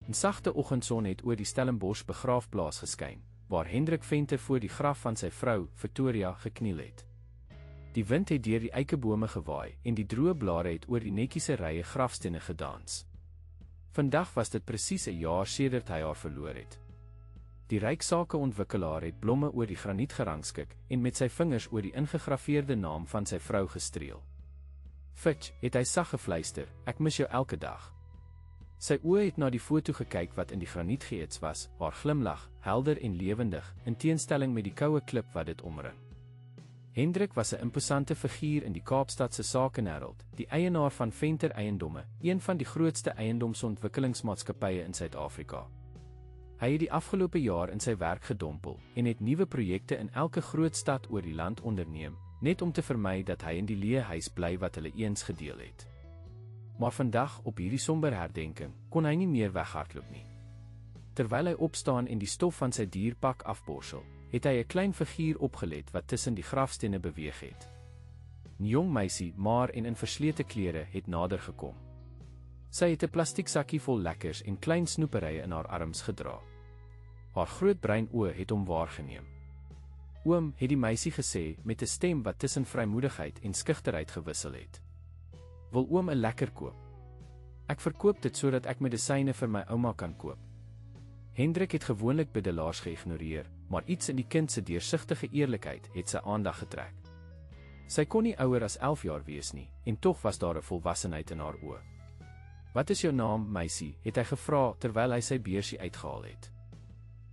'n sagte oggendson het oor die Stellenbosch begraafplaas geskyn, waar Hendrik Venter voor die graf van sy vrou, Victoria, gekniel het. Die wind het deur die eikebome gewaai en die droë blare het oor die netjiese rye grafstene gedans. Vandag was dit presies 'n jaar sedert hy haar verloor het. Die ryksakeontwikkelaar het blomme oor die graniet gerangskik en met sy vingers oor die ingegraveerde naam van sy vrou gestreel. "Fitch," het hy sag gefluister, "ek mis jou elke dag." Sy oë het na die foto gekyk wat in die graniet geëets was, haar glimlag, helder en lewendig, in teenstelling met die koue klip wat dit omring. Hendrik was 'n imposante figuur in die Kaapstadse sakewêreld, die eienaar van Venter Eiendomme, een van die grootste eiendomsontwikkelingsmaatskappye in Suid-Afrika. Hy het die afgelope jaar in sy werk gedompel en het nuwe projekte in elke groot stad oor die land onderneem, net om te vermy dat hy in die leë huis bly wat hulle eens gedeel het. Maar vandag, op hierdie somber herdenking, kon hy nie meer weghardloop nie. Terwyl hy opstaan en die stof van sy dierpak afborsel, het hy 'n klein figuur opgelet wat tussen die grafstene beweeg het. 'n Jong meisie, maar en in verslete klere, het nader gekom. Sy het 'n plastieksakkie vol lekkers en klein snoeperye in haar arms gedra. Haar groot bruin oë het hom waargeneem. "Oom," het die meisie gesê met 'n stem wat tussen vrymoedigheid en skugterheid gewissel het. "Wil oom 'n lekker koop? Ek verkoop dit sodat ek medisyne vir my ouma kan koop." Hendrik het gewoonlik bedelaars geïgnoreer, maar iets in die kind se deursigtige eerlikheid het sy aandag getrek. Sy kon nie ouer as 11 jaar wees nie, en tog was daar 'n volwassenheid in haar oë. "Wat is jou naam, meisie?" het hy gevra terwyl hy sy beursie uitgehaal het.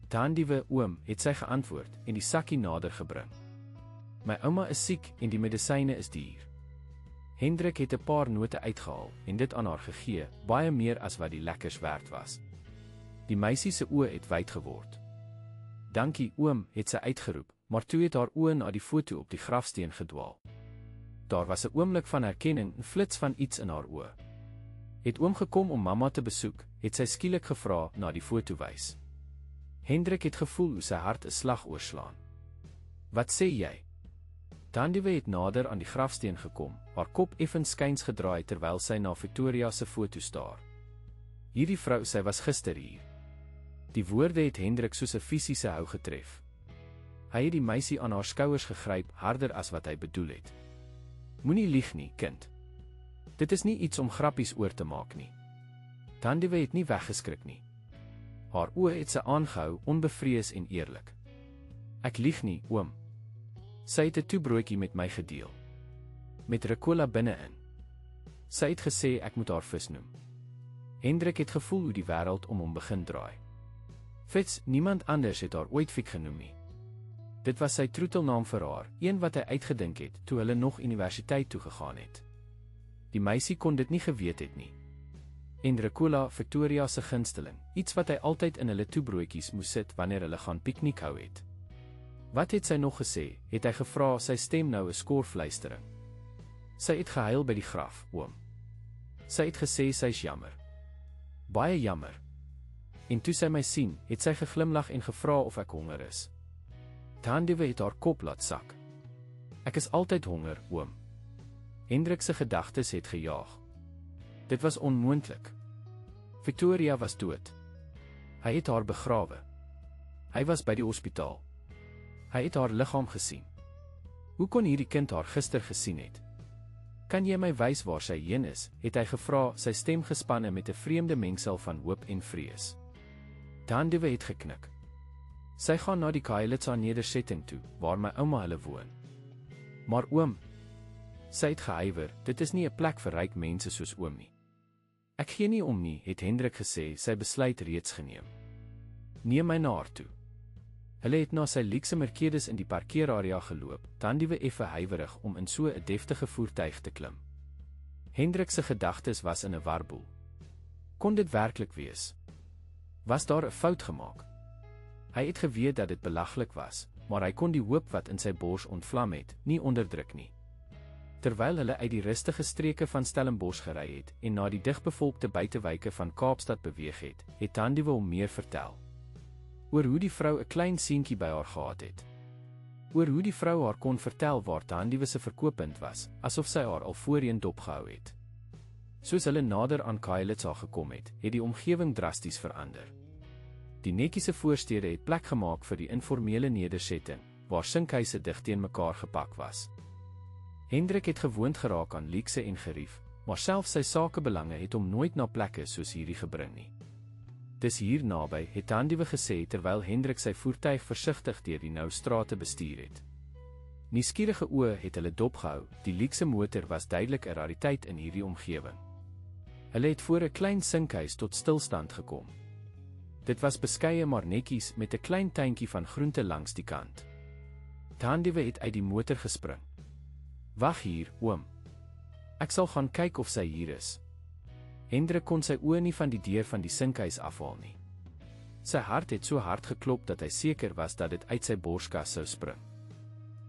"Tandiewe, oom," het sy geantwoord en die sakkie nader gebring. "My ouma is siek en die medisyne is duur." Hendrik het 'n paar note uitgehaal en dit aan haar gegee, baie meer as wat die lekkers werd was. Die meisie se oë het wyd geword. "Dankie, oom," het sy uitgeroep, maar toe het haar oë na die foto op die grafsteen gedwaal. Daar was 'n oomblik van herkenning, 'n flits van iets in haar oë. "Het oom gekom om mamma te besoek?" het sy skielik gevra na die foto wys. Hendrik het gevoel hoe sy hart 'n slag oorslaan. "Wat sê jy?" Tandiewe het nader aan die grafsteen gekom, haar kop effens skuins gedraai terwyl sy na Victoria se foto staar. "Hierdie vrou, sy was gister hier." Die woorde het Hendrik soos 'n fisiese hou getref. Hy het die meisie aan haar skouers gegryp, harder as wat hy bedoel het. "Moenie lieg nie, kind. Dit is nie iets om grappies oor te maak nie." Tandiewe het nie weggeskrik nie. Haar oë het sy aangehou, onbevrees en eerlik. "Ek lieg nie, oom. Sy het 'n toebroodjie met my gedeel. Met Ricola binne-in. Sy het gesê ek moet haar vis noem." Hendrik het gevoel hoe die wêreld om hom begin draai. Fitz, niemand anders het haar ooit Fik genoem nie. Dit was sy troetelnaam vir haar, een wat hy uitgedink het toe hulle nog universiteit toe gegaan het. Die meisie kon dit nie geweet het nie. En Ricola, Victoria se gunsteling, iets wat hy altyd in hulle toebroodjies moes sit wanneer hulle gaan piknik hou het. "Wat het sy nog gesê?" het hy gevra, sy stem nou 'n skoorfluistering. "Sy het gehuil by die graf, oom. Sy het gesê sy's jammer. Baie jammer. En toe sy my sien, het sy geglimlag en gevra of ek honger is." Tandiewe het haar kop laat sak. "Ek is altyd honger, oom." Hendrik se gedagtes het gejaag. Dit was onmoontlik. Victoria was dood. Hy het haar begrawe. Hy was by die hospitaal. Hy het haar liggaam gesien. Hoe kon hierdie kind haar gister gesien het? "Kan jy my wys waar sy heen is?" het hy gevra, sy stem gespanne met 'n vreemde mengsel van hoop en vrees. Tandiewe het geknik. "Sy gaan na die Khayelitsha nedersetting toe, waar my ouma hulle woon." "Maar oom," sy het gehuiwer, "dit is nie 'n plek vir ryk mense soos oom nie." "Ek gee nie om nie," het Hendrik gesê, sy besluit reeds geneem. "Neem my na haar toe." Hulle het na sy luukse Mercedes in die parkeerarea geloop, Tandiewe effe huiwerig om in so 'n deftige voertuig te klim. Hendrik se gedagtes was in 'n warboel. Kon dit werklik wees? Was daar 'n fout gemaak? Hy het geweet dat dit belaglik was, maar hy kon die hoop wat in sy bors ontvlam het, nie onderdruk nie. Terwyl hulle uit die rustige streke van Stellenbosch gery het en na die digbevolkte buitewyke van Kaapstad beweeg het, het Tandiewe hom meer vertel. Oor hoe die vrou 'n klein seentjie by haar gehad het. Oor hoe die vrou haar kon vertel waar Tandiewe se verkooppunt was, asof sy haar al voorheen dopgehou het. Soos hulle nader aan Khayelitsha gekom het, het die omgewing drasties verander. Die netjiese voorstede het plek gemaak vir die informele nedersetting, waar sinkhuise dig teen mekaar gepak was. Hendrik het gewoond geraak aan luukse en gerief, maar selfs sy sakebelange het hom nooit na plekke soos hierdie gebring nie. Dis hier naby, het Tandiewe gesê terwyl Hendrik sy voertuig versigtig deur die nou strate bestuur het. Nuuskierige oë het hulle dopgehou, die luukse motor was duidelik 'n rariteit in hierdie omgewing. Hulle het voor 'n klein sinkhuis tot stilstand gekom. Dit was beskeie maar netjies met 'n klein tuintjie van groente langs die kant. Tandiewe het uit die motor gespring. "Wag hier, oom. Ek sal gaan kyk of sy hier is." Hendrik kon sy oë nie van die deur van die sinkhuis afhaal nie. Sy hart het so hard geklop dat hy seker was dat dit uit sy borskas sou spring.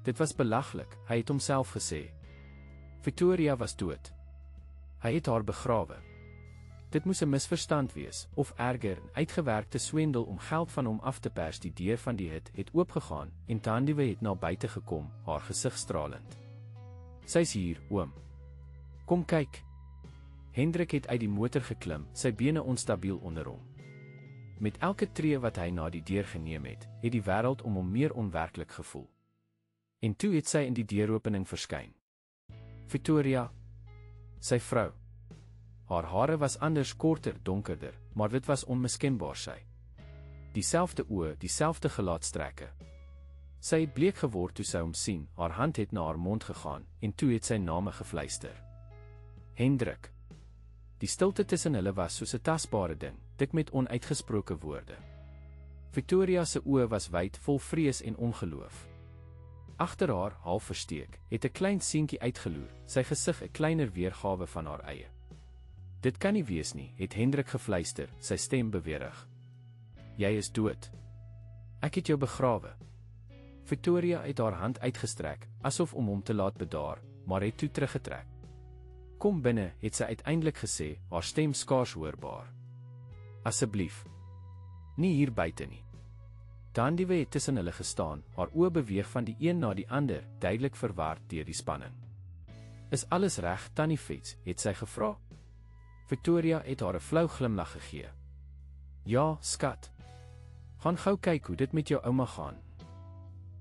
Dit was belaglik, hy het homself gesê. Victoria was dood. Hy het haar begrawe. Dit moes 'n misverstand wees, of erger, 'n uitgewerkte swendel om geld van hom af te pers. Die deur van die hut het oopgegaan en Tandiewe het na buite gekom, haar gesig stralend. "Sy's hier, oom. Kom kyk." Hendrik het uit die motor geklim, sy bene onstabiel onder hom. Met elke tree wat hy na die deur geneem het, het die wêreld om hom meer onwerklik gevoel. En toe het sy in die deuropening verskyn. Victoria, sy vrou. Haar hare was anders korter, donkerder, maar dit was onmiskenbaar sy. Dieselfde oë, dieselfde gelaatstrekke. Sy het bleek geword toe sy hom sien, haar hand het na haar mond gegaan, en toe het sy name gefluister. Hendrik. Die stilte tussen hulle was soos 'n tasbare ding, dik met onuitgesproke woorde. Victoria se oë was wyd, vol vrees en ongeloof. Agter haar, half versteek, het 'n klein seentjie uitgeloer, sy gesig 'n kleiner weergawe van haar eie. "Dit kan nie wees nie," het Hendrik gefluister, sy stem bewerig. "Jy is dood. Ek het jou begrawe." Victoria het haar hand uitgestrek, asof om hom te laat bedaar, maar het toe teruggetrek. "Kom binne," het sy uiteindelik gesê, haar stem skaars hoorbaar. "Asseblief. Nie hier buite nie." Tandiewe het tussen hulle gestaan, haar oë beweeg van die een na die ander, duidelik verward deur die spanning. "Is alles reg, Tannie Fets?" het sy gevra. Victoria het haar 'n flou glimlag gegee. "Ja, skat. Gaan gou kyk hoe dit met jou ouma gaan."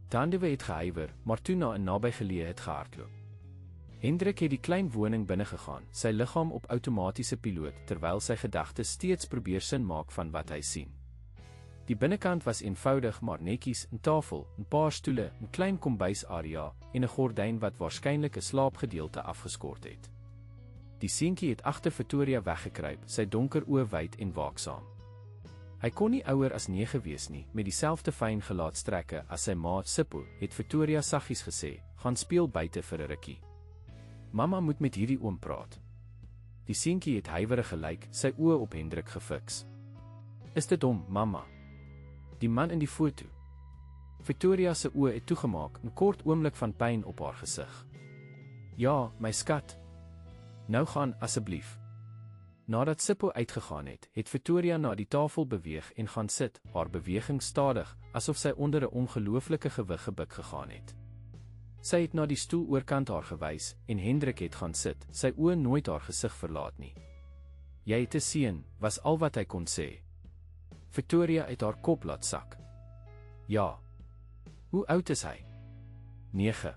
Tandiewe het gehuiwer, maar toe na 'n nabygeleë het gehardloop. Hendrik het die klein woning binne gegaan, sy liggaam op outomatiese piloot, terwyl sy gedagtes steeds probeer sin maak van wat hy sien. Die binnekant was eenvoudig maar netjies, 'n tafel, 'n paar stoele, 'n klein kombuisarea en 'n gordyn wat waarskynlik 'n slaapgedeelte afgeskort het. Die seentjie het agter Victoria weggekruip, sy donker oë wyd en waaksaam. Hy kon nie ouer as 9 wees nie, met dieselfde fyn gelaatstrekke as sy ma Sipho, het Victoria saggies gesê, "Gaan speel buite vir 'n rukkie. Mamma moet met hierdie oom praat." Die seentjie het huiwerig gelyk, sy oë op Hendrik gefiks. "Is dit hom, mamma? Die man in die foto?" Victoria se oë het toegemaak, 'n kort oomblik van pyn op haar gesig. "Ja, my skat. Nou gaan, asseblief." Nadat Sipho uitgegaan het, het Victoria na die tafel beweeg en gaan sit, haar beweging stadig, asof sy onder 'n ongelooflike gewig gebuk gegaan het. Sy het na die stoel oorkant haar gewys, en Hendrik het gaan sit, sy oë nooit haar gesig verlaat nie. "Jy het 'n seun," was al wat hy kon sê. Victoria het haar kop laat sak. "Ja. Hoe oud is hy?" 9.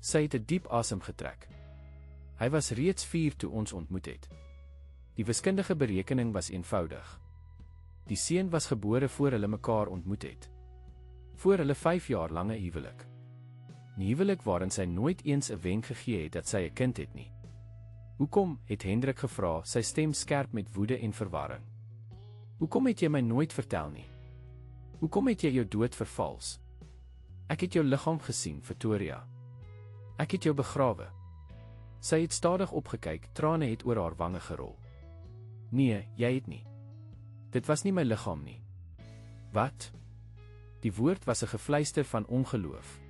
Sy het 'n diep asem getrek. "Hy was reeds 4 toe ons ontmoet het." Die wiskundige berekening was eenvoudig. Die seun was gebore voor hulle mekaar ontmoet het. Voor hulle 5 jaar lange huwelik. 'n Huwelik waarin sy nooit eens 'n wenk gegee het dat sy 'n kind het nie. "Hoekom?" het Hendrik gevra, sy stem skerp met woede en verwarring. "Hoekom het jy my nooit vertel nie? Hoekom het jy jou dood vervals? Ek het jou liggaam gesien, Victoria. Ek het jou begrawe." Sy het stadig opgekyk, trane het oor haar wange gerol. "Nee, jy het nie. Dit was nie my liggaam nie." "Wat?" Die woord was 'n gefluister van ongeloof.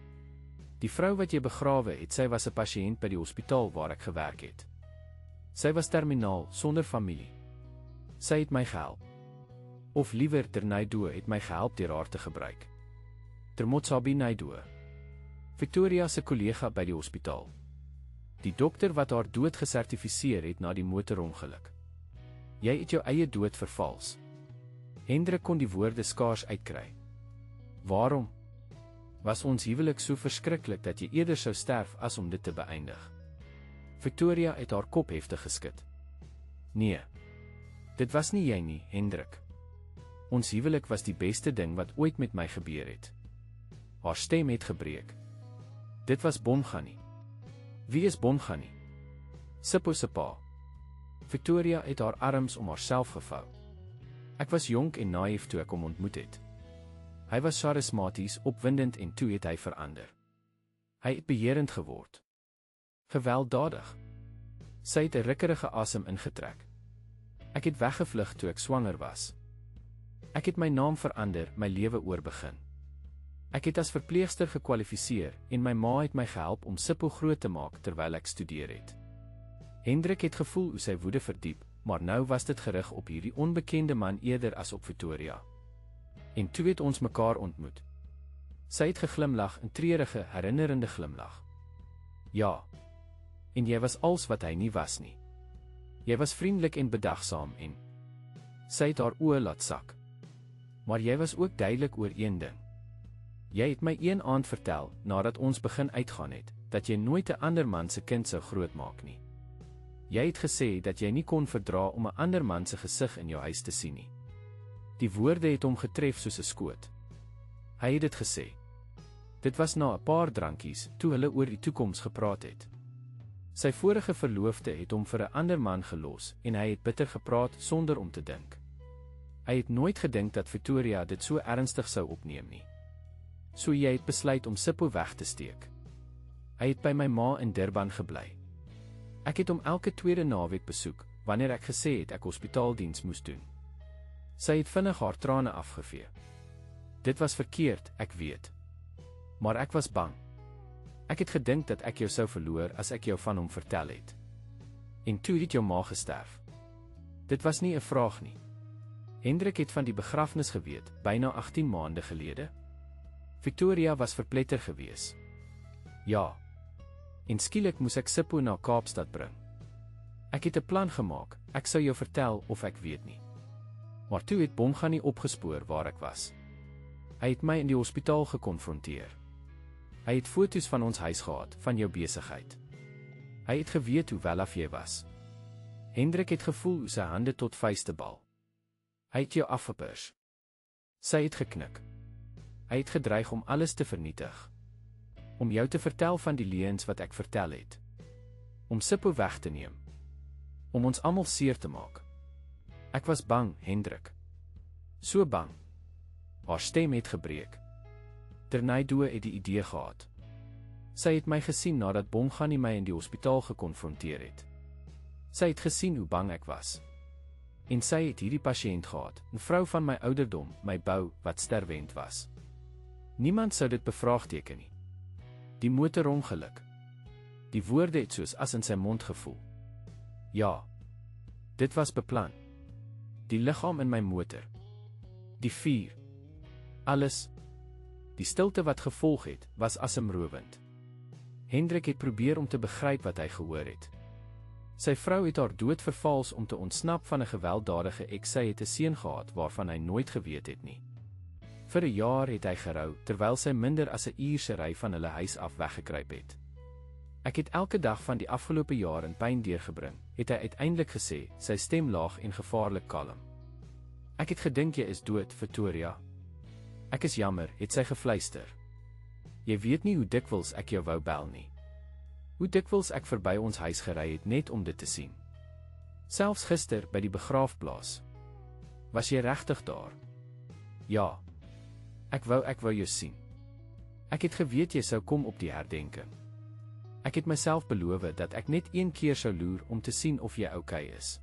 "Die vrou wat jy begrawe het, sy was 'n pasiënt by die hospitaal waar ek gewerk het. Sy was terminaal, sonder familie. Sy het my gehelp. Of liewer, Ter Naidoo het my gehelp deur haar te gebruik. Ter Motsabi Naidoo, Victoria se kollega by die hospitaal." Die dokter wat haar dood gesertifiseer het na die motorongeluk. Jy het jou eie dood vervals. Hendrik kon die woorde skaars uitkry. Waarom? Was ons huwelik so verskriklik dat jy eerder sou sterf as om dit te beëindig? Victoria het haar kop heftig geskud. Nee, dit was nie jy nie, Hendrik. Ons huwelik was die beste ding wat ooit met my gebeur het. Haar stem het gebreek. Dit was Bongani. Wie is Bongani? Sipho se pa. Victoria het haar arms om haarself gevou. Ek was jonk en naïef toe ek hom ontmoet het. Hy was charismaties, opwindend en toe het hy verander. Hy het beheerend geword. Gewelddadig. Sy het 'n rukkerige asem ingetrek. Ek het weggevlug toe ek swanger was. Ek het my naam verander, my lewe oorbegin. Ek het as verpleegster gekwalifiseer en my ma het my gehelp om Sipho groot te maak terwyl ek studeer het. Hendrik het gevoel hoe sy woede verdiep, maar nou was dit gerig op hierdie onbekende man eerder as op Victoria. En toe het ons mekaar ontmoet. Sy het geglimlag, 'n treurige, herinnerende glimlag. Ja. En jy was als wat hy nie was nie. Jy was vriendelik en bedagsaam en sy het haar oë laat sak. Maar jy was ook duidelik oor een ding. Jy het my een aand vertel, nadat ons begin uitgaan het, dat jy nooit 'n ander man se kind sou grootmaak nie. Jy het gesê dat jy nie kon verdra om 'n ander man se gesig in jou huis te sien nie. Die woorde het hom getref soos 'n skoot. Hy het dit gesê. Dit was na 'n paar drankies, toe hulle oor die toekoms gepraat het. Sy vorige verloofde het hom vir 'n ander man gelos en hy het bitter gepraat sonder om te dink. Hy het nooit gedink dat Victoria dit so ernstig sou opneem nie. So jy het besluit om Sipho weg te steek. Hy het by my ma in Durban gebly. Ek het hom elke tweede naweek besoek, wanneer ek gesê het ek hospitaaldiens moes doen. Sy het vinnig haar trane afgevee. Dit was verkeerd, ek weet. Maar ek was bang. Ek het gedink dat ek jou sou verloor as ek jou van hom vertel het. En toe het jou ma gesterf. Dit was nie 'n vraag nie. Hendrik het van die begrafnis geweet, byna 18 maande gelede. Victoria was verpletter gewees. Ja. En skielik moes ek Sipho na Kaapstad bring. Ek het 'n plan gemaak, ek sou jou vertel of ek weet nie. Maar toe het Bongani opgespoor waar ek was. Hy het my in die hospitaal gekonfronteer. Hy het foto's van ons huis gehad, van jou besigheid. Hy het geweet hoe welaf jy was. Hendrik het gevoel hoe sy hande tot vuiste bal. Hy het jou afgepers. Sy het geknik. Hy het gedreig om alles te vernietig. Om jou te vertel van die leuns wat ek vertel het. Om Sipho weg te neem. Om ons almal seer te maak. Ek was bang, Hendrik. So bang. Haar stem het gebreek. Ternaido het die idee gehad. Sy het my gesien nadat Bongani my in die hospitaal gekonfronteer het. Sy het gesien hoe bang ek was. En sy het hierdie pasiënt gehad, 'n vrou van my ouderdom, my bou, wat sterwend was. Niemand sou dit bevraagteken nie. Die motorongeluk. Die woorde het soos as in sy mond gevoel. Ja. Dit was beplan. Die liggaam in my motor. Die vuur. Alles. Die stilte wat gevolg het, was asemrowend. Hendrik het probeer om te begryp wat hy gehoor het. Sy vrou het haar dood vervals om te ontsnap van 'n gewelddadige eks. Sy het 'n seun gehad waarvan hy nooit geweet het nie. Vir 'n jaar het hy gerou, terwyl sy minder as 'n uur se ry van hulle huis af weggekruip het. Ek het elke dag van die afgelope jaar in pyn deurgebring, het hy uiteindelik gesê, sy stem laag en gevaarlik kalm. Ek het gedink jy is dood, Victoria. Ek is jammer, het sy gefluister. Jy weet nie hoe dikwels ek jou wou bel nie. Hoe dikwels ek verby ons huis gery het net om dit te sien. Selfs gister by die begraafplaas. Was jy regtig daar? Ja. Ek wou jou sien. Ek het geweet jy sou kom op die herdenking. Ek het myself beloof dat ek net een keer sou loer om te sien of jy oukei is.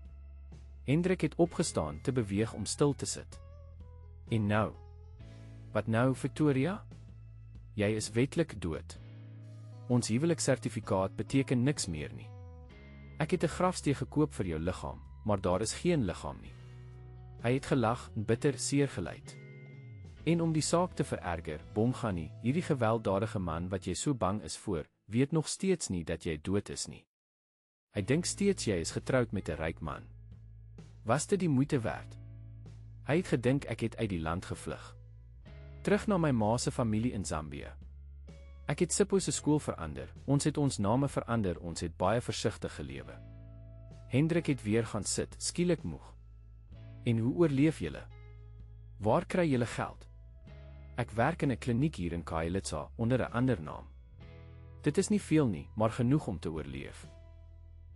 Hendrik het opgestaan te beweeg om stil te sit. En nou? Wat nou, Victoria? Jy is wetlik dood. Ons huweliksertifikaat beteken niks meer nie. Ek het 'n grafsteen gekoop vir jou liggaam, maar daar is geen liggaam nie. Hy het gelag en bitter seer geluid. En om die saak te vererger, Bongani, hierdie gewelddadige man wat jy so bang is voor, weet nog steeds nie dat jy dood is nie. Hy dink steeds jy is getroud met 'n ryk man. Was dit die moeite werd? Hy het gedink ek het uit die land gevlug. Terug na my ma se familie in Zambië. Ek het Sipho se skool verander, ons het ons name verander, ons het baie versigtig gelewe. Hendrik het weer gaan sit, skielik moeg. En hoe oorleef julle? Waar kry julle geld? Ek werk in 'n kliniek hier in Khayelitsha onder 'n ander naam. Dit is nie veel nie, maar genoeg om te oorleef.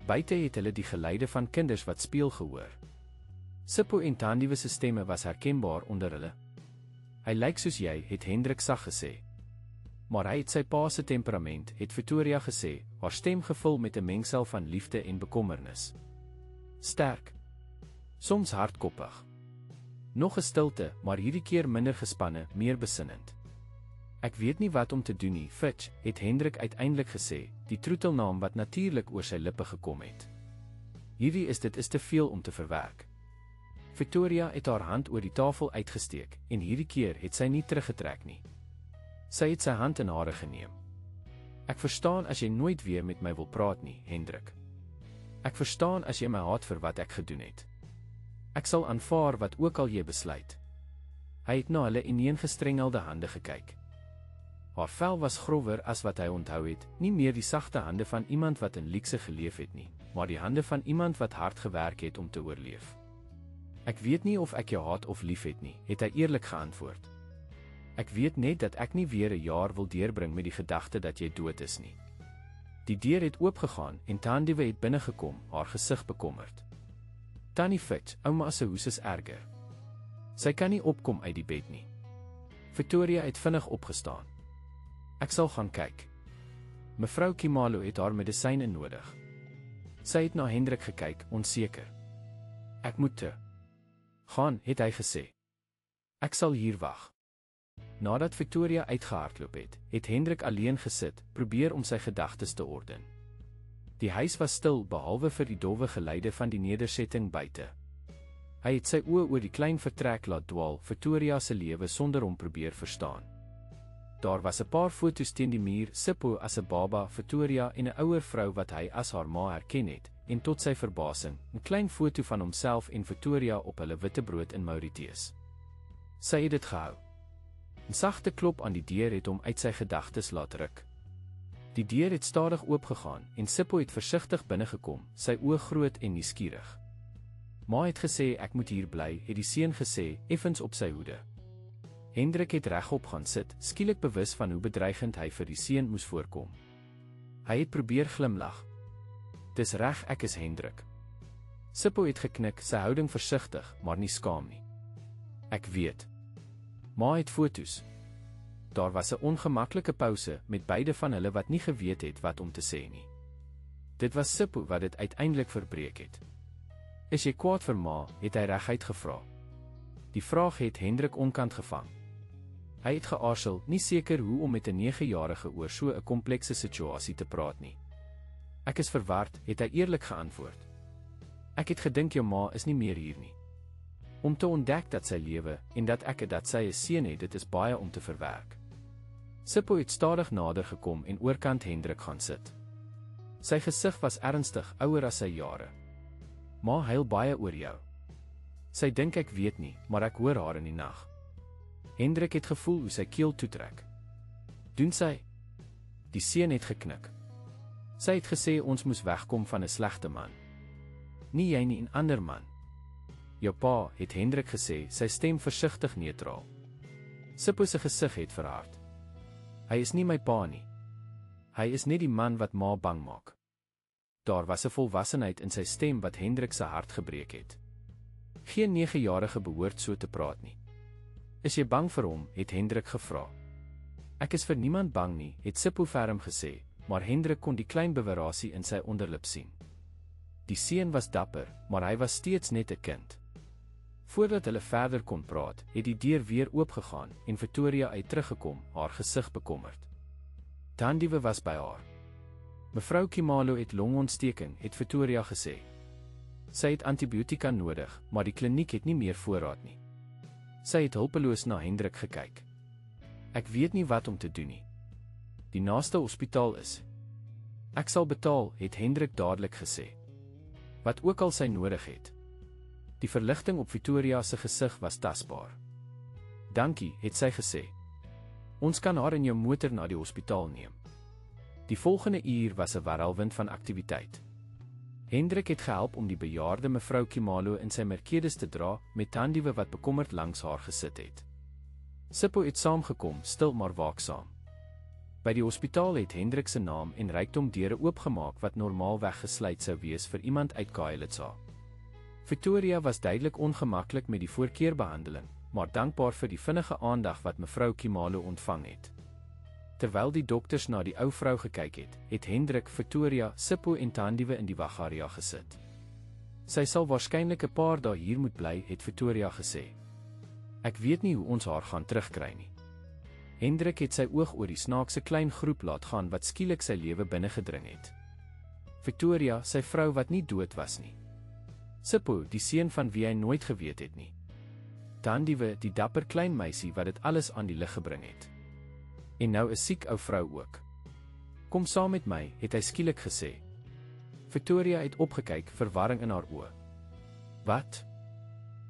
Buite het hulle die geluide van kinders wat speel gehoor. Sipho en Thandiwe se stemme was herkenbaar onder hulle. Hy lyk soos jy, het Hendrik sag gesê. Maar hy het sy pa se temperament, het Victoria gesê, haar stem gevul met 'n mengsel van liefde en bekommernis. Sterk. Soms hardkoppig. Nog 'n stilte, maar hierdie keer minder gespanne, meer besinnend. Ek weet nie wat om te doen nie, Fitch, het Hendrik uiteindelik gesê, die troetelnaam wat natuurlik oor sy lippe gekom het. Hierdie is te veel om te verwerk. Victoria het haar hand oor die tafel uitgesteek, en hierdie keer het sy nie teruggetrek nie. Sy het sy hand in hare geneem. Ek verstaan as jy nooit weer met my wil praat nie, Hendrik. Ek verstaan as jy my haat vir wat ek gedoen het. Ek sal aanvaar wat ook al jy besluit. Hy het na hulle ineengestrengelde hande gekyk. Haar vel was grower as wat hy onthou het, nie meer die sagte hande van iemand wat in luukse geleef het nie, maar die hande van iemand wat hard gewerk het om te oorleef. Ek weet nie of ek jou haat of lief het nie, het hy eerlik geantwoord. Ek weet net dat ek nie weer 'n jaar wil deurbring met die gedagte dat jy dood is nie. Die deur het oopgegaan en Thandiwe het binnegekom, haar gesig bekommerd. Tannie Fitch, ouma se hoes is erger. Sy kan nie opkom uit die bed nie. Victoria het vinnig opgestaan. Ek sal gaan kyk. Mevrou Khumalo het haar medisyne nodig. Sy het na Hendrik gekyk, onseker. Ek moet te gaan, het hy gesê. Ek sal hier wag. Nadat Victoria uitgehardloop het, het Hendrik alleen gesit, probeer om sy gedagtes te orden. Die huis was stil, behalwe vir die dowwe geluide van die nedersetting buite. Hy het sy oë oor die klein vertrek laat dwaal, Victoria se lewe sonder hom probeer verstaan. Daar was 'n paar foto's teen die muur, Sipho as 'n baba, Victoria en 'n ouer vrou wat hy as haar ma herken het, en tot sy verbasing, 'n klein foto van homself en Victoria op hulle witbrood in Mauritius. Sy het dit gehou. 'n Sagte klop aan die deur het hom uit sy gedagtes laat ruk. Die deur het stadig oopgegaan en Sipho het versigtig binnegekom, sy oë groot en nuuskierig. Ma het gesê ek moet hier bly, het die seun gesê, effens op sy hoede. Hendrik het regop gaan sit, skielik bewus van hoe bedreigend hy vir die seun moes voorkom. Hy het probeer glimlag. Dis reg, ek is Hendrik. Sipho het geknik, sy houding versigtig, maar nie skaam nie. Ek weet. Ma het foto's. Daar was 'n ongemaklike pouse met beide van hulle wat nie geweet het wat om te sê nie. Dit was Sipho wat dit uiteindelik verbreek het. Is jy kwaad vir ma, het hy reguit gevra. Die vraag het Hendrik onkant gevang. Hy het geaarsel, nie seker hoe om met 'n 9-jarige oor so 'n komplekse situasie te praat nie. Ek is verward, het hy eerlik geantwoord. Ek het gedink jou ma is nie meer hier nie. Om te ontdek dat sy lewe, en dat sy 'n seun het, dit is baie om te verwerk. Sipho het stadig nader gekom en oorkant Hendrik gaan sit. Sy gesig was ernstig, ouer as sy jare. Ma huil baie oor jou. Sy dink ek weet nie, maar ek hoor haar in die nag. Hendrik het gevoel hoe sy keel toetrek. Doen sy? Die seun het geknik. Sy het gesê ons moes wegkom van 'n slegte man. Nie jy nie, 'n ander man. Jou pa, het Hendrik gesê, sy stem versigtig neutraal. Sipho se gesig het verhard. Hy is nie my pa nie. Hy is net die man wat ma bang maak. Daar was 'n volwassenheid in sy stem wat Hendrik se hart gebreek het. Geen 9-jarige behoort so te praat nie. Is jy bang vir hom, het Hendrik gevra. Ek is vir niemand bang nie, het Sipho ferm gesê, maar Hendrik kon die klein bewerasie in sy onderlip sien. Die seun was dapper, maar hy was steeds net 'n kind. Voordat hulle verder kon praat, het die deur weer oopgegaan en Victoria uit teruggekom, haar gesig bekommerd. Thandiwe was by haar. Mevrou Khumalo het longontsteking, het Victoria gesê. Sy het antibiotika nodig, maar die kliniek het nie meer voorraad nie. Sy het hulpeloos na Hendrik gekyk. Ek weet nie wat om te doen nie. Die naaste hospitaal is Ek sal betaal, het Hendrik dadelik gesê. Wat ook al sy nodig het. Die verligting op Victoria se gesig was tasbaar. Dankie, het sy gesê. Ons kan haar in jou motor na die hospitaal neem. Die volgende uur was 'n warrelwind van aktiwiteit. Hendrik het gehelp om die bejaarde mevrou Khumalo in sy Mercedes te dra, met Tandiewe wat bekommerd langs haar gesit het. Sipho het saamgekom, stil maar waaksaam. By die hospitaal het Hendrik se naam en rykdom deure oopgemaak wat normaalweg gesluit sou wees vir iemand uit Khayelitsha. Victoria was duidelik ongemaklik met die voorkeurbehandeling, maar dankbaar vir die vinnige aandag wat mevrou Khumalo ontvang het. Terwyl die dokters na die ou vrou gekyk het, het Hendrik, Victoria, Sipho en Tandiewe in die wagarea gesit. Sy sal waarskynlik 'n paar dae hier moet bly, het Victoria gesê. Ek weet nie hoe ons haar gaan terugkry nie. Hendrik het sy oog oor die snaakse klein groep laat gaan wat skielik sy lewe binne gedring het. Victoria, sy vrou wat nie dood was nie. Sipho, die seun van wie hy nooit geweet het nie. Tandiewe, die dapper klein meisie wat dit alles aan die lig gebring het. En nou 'n siek ou vrou ook. Kom saam met my, het hy skielik gesê. Victoria het opgekyk, verwarring in haar oë. Wat?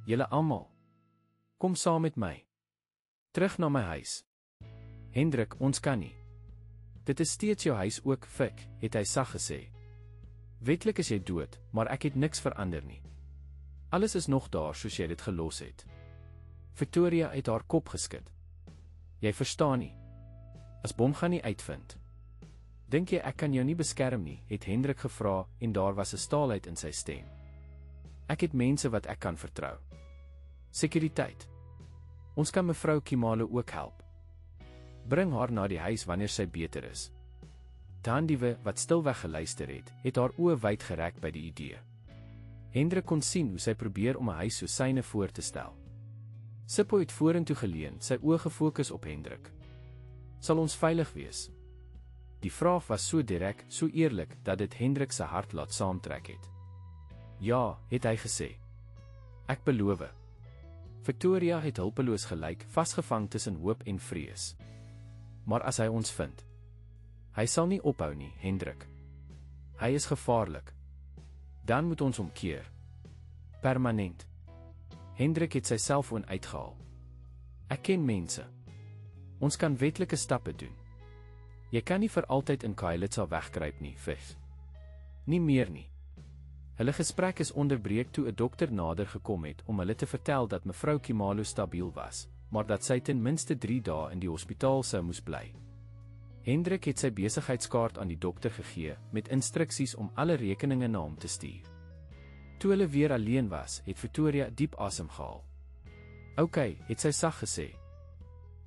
Julle almal? Kom saam met my. Terug na my huis. Hendrik, ons kan nie. Dit is steeds jou huis ook, Vic, het hy sag gesê. Wetlik is jy dood, maar ek het niks verander nie. Alles is nog daar soos jy dit gelos het. Victoria het haar kop geskud. Jy verstaan nie. As bom gaan nie uitvind. Dink jy ek kan jou nie beskerm nie, het Hendrik gevra en daar was 'n staalheid in sy stem. Ek het mense wat ek kan vertrou. Sekuriteit. Ons kan mevrou Khumalo ook help. Bring haar na die huis wanneer sy beter is. Tandiewe, wat stilweg geluister het haar oë wyd gerek by die idee. Hendrik kon sien hoe sy probeer om 'n huis so syne voor te stel. Sipho het vorentoe geleun, sy oë gefokus op Hendrik. Sal ons veilig wees? Die vraag was so direk, so eerlik, dat dit Hendrik se hart laat saamtrek het. Ja, het hy gesê. Ek beloof. Victoria het hulpeloos gelyk, vasgevang tussen hoop en vrees. Maar as hy ons vind, hy sal nie ophou nie, Hendrik. Hy is gevaarlik. Dan moet ons hom keer. Permanent. Hendrik het sy selfoon uitgehaal. Ek ken mense. Ons kan wetlike stappe doen. Jy kan nie vir altyd in Khayelitsha wegkruip nie, Vic. Nie meer nie. Hulle gesprek is onderbreek toe 'n dokter nader gekom het om hulle te vertel dat mevrou Khumalo stabiel was, maar dat sy ten minste 3 dae in die hospitaal sou moes bly. Hendrik het sy besigheidskaart aan die dokter gegee, met instruksies om alle rekeninge na hom te stuur. Toe hulle weer alleen was, het Victoria diep asem gehaal. Okay, het sy sag gesê.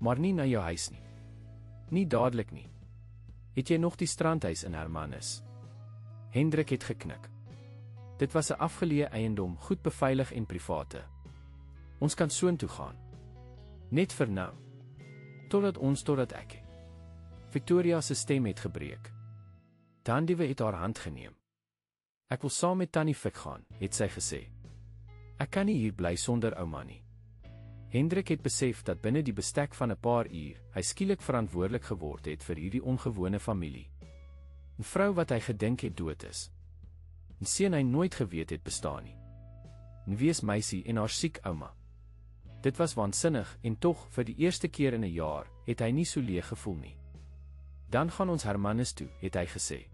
Maar nie na jou huis nie. Nie dadelik nie. Het jy nog die strandhuis in Hermanus? Hendrik het geknik. Dit was 'n afgeleë eiendom, goed beveilig en private. Ons kan soontoe gaan. Net vir nou. Totdat ek. Victoria se stem het gebreek. Tandiewe het haar hand geneem. Ek wil saam met Tannie Vic gaan, het sy gesê. Ek kan nie hier bly sonder ouma nie. Hendrik het besef dat binne die bestek van 'n paar uur, hy skielik verantwoordelik geword het vir hierdie ongewone familie. 'n Vrou wat hy gedink het dood is. 'n Seun hy nooit geweet het bestaan nie. 'n Wees meisie en haar siek ouma. Dit was waansinnig en tog, vir die eerste keer in 'n jaar, het hy nie so leeg gevoel nie. Dan gaan ons Hermanus toe, het hy gesê.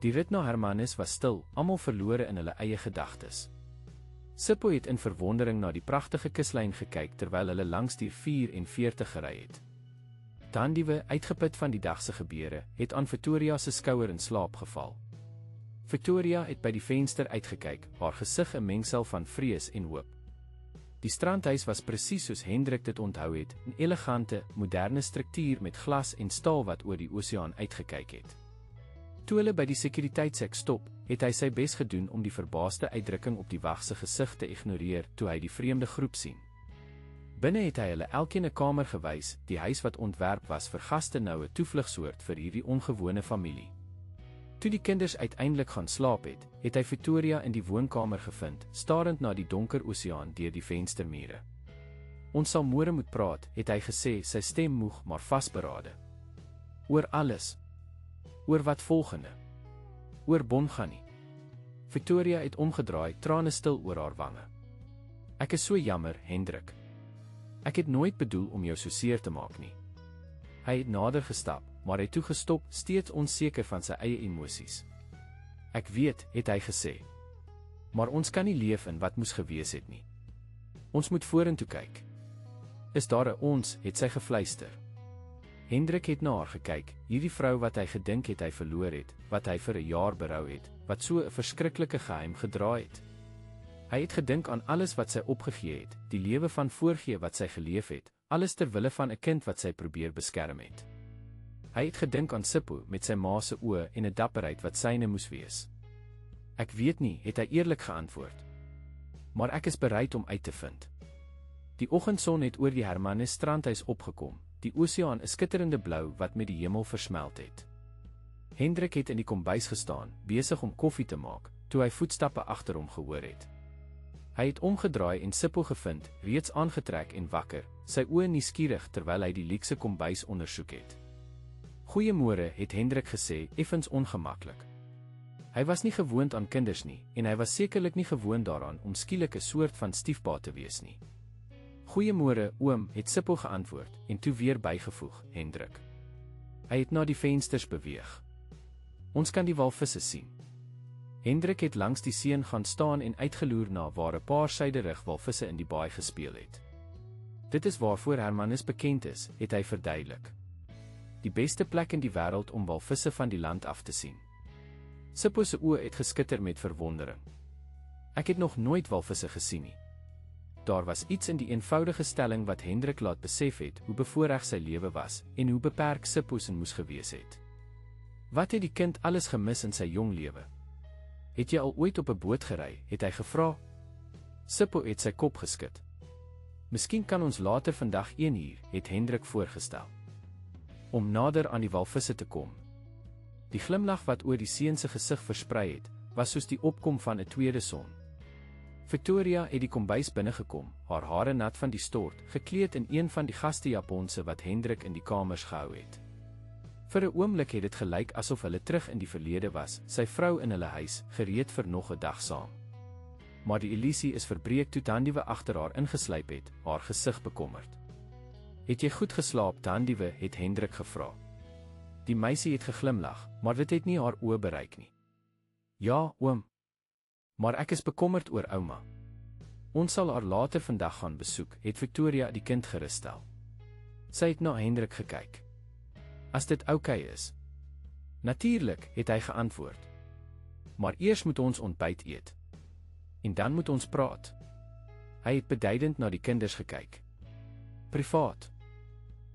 Die rit na Hermanus was stil, almal verlore in hulle eie gedagtes. Sipho het in verwondering na die pragtige kuslyn gekyk terwyl hulle langs die 44 gery het. Tandiewe, uitgeput van die dag se gebeure, het aan Victoria se skouer in slaap geval. Victoria het by die venster uitgekyk, haar gesig 'n mengsel van vrees en hoop. Die strandhuis was presies soos Hendrik dit onthou het, 'n elegante, moderne struktuur met glas en staal wat oor die oseaan uitgekyk het. Toe hulle by die sekuriteitshek stop, het hy sy bes gedoen om die verbaasde uitdrukking op die wag se gesig te ignoreer toe hy die vreemde groep sien. Binne het hy hulle elkeen 'n kamer gewys, die huis wat ontwerp was vir gaste nou 'n toevlugsoord vir hierdie ongewone familie. Toe die kinders uiteindelik gaan slaap het, het hy Victoria in die woonkamer gevind, starend na die donker oseaan deur die venstermure. Ons sal môre moet praat, het hy gesê, sy stem moeg maar vasberade. Oor alles. Oor wat volgende. oor Bongani. Victoria het omgedraai, trane stil oor haar wange. Ek is so jammer, Hendrik. Ek het nooit bedoel om jou so seer te maak nie. Hy het nader gestap, maar hy toe gestop, steeds onseker van sy eie emosies. Ek weet, het hy gesê. Maar ons kan nie leef in wat moes gewees het nie. Ons moet vorentoe kyk. Is daar 'n ons, het sy gefluister. Hendrik het na haar gekyk, hierdie vrou wat hy gedink het hy verloor het, wat hy vir 'n jaar berou het, wat so 'n verskriklike geheim gedra het. Hy het gedink aan alles wat sy opgegee het, die lewe van voorgee wat sy geleef het, alles ter wille van 'n kind wat sy probeer beskerm het. Hy het gedink aan Sipho met sy ma se oë en 'n dapperheid wat syne moes wees. Ek weet nie, het hy eerlik geantwoord. Maar ek is bereid om uit te vind. Die oggendson het oor die Hermanus strandhuis opgekom, die oseaan 'n skitterende blou wat met die hemel versmelt het. Hendrik het in die kombuis gestaan, besig om koffie te maak, toe hy voetstappe agter hom gehoor het. Hy het omgedraai en Sipho gevind, reeds aangetrek en wakker, sy oë nuuskierig terwyl hy die luukse kombuis ondersoek het. Goeiemôre, het Hendrik gesê, effens ongemaklik. Hy was nie gewoond aan kinders nie, en hy was sekerlik nie gewoond daaraan om skielik 'n soort van stiefpa te wees nie. Goeiemôre, oom, het Sipho geantwoord, en toe weer bygevoeg, Hendrik. Hy het na die vensters beweeg. Ons kan die walvisse sien. Hendrik het langs die see gaan staan en uitgeloer na waar 'n paar suiderig walvisse in die baai gespeel het. Dit is waarvoor Hermanus bekend is, het hy verduidelik. Die beste plek in die wêreld om walvisse van die land af te sien. Sipho se oë het geskitter met verwondering. Ek het nog nooit walvisse gesien nie. Daar was iets in die eenvoudige stelling wat Hendrik laat besef het hoe bevoorreg sy lewe was en hoe beperk Sipho se moes gewees het. Wat het die kind alles gemis in sy jong lewe? Het jy al ooit op 'n boot gery, het hy gevra. Sipho het sy kop geskud. Miskien kan ons later vandag 1 uur, het Hendrik voorgestel. Om nader aan die walvisse te kom. Die glimlag wat oor die seun se gesig versprei het, was soos die opkom van 'n tweede son. Victoria het die kombuis binnegekom, haar hare nat van die stort, gekleed in een van die gastejaponse wat Hendrik in die kamers gehou het. Vir 'n oomblik het dit gelyk asof hulle terug in die verlede was, sy vrou in hulle huis, gereed vir nog 'n dag saam. Maar die illusie is verbreek toe Tandiewe agter haar ingeslyp het, haar gesig bekommerd. Het jy goed geslaap, Tandiewe, het Hendrik gevra. Die meisie het geglimlag, maar dit het nie haar oë bereik nie. Ja, oom. Maar ek is bekommerd oor ouma. Ons sal haar later vandag gaan besoek, het Victoria die kind geruststel. Sy het na Hendrik gekyk. As dit oukei is. Natuurlik, het hy geantwoord. Maar eers moet ons ontbyt eet. En dan moet ons praat. Hy het beduidend na die kinders gekyk. Privaat.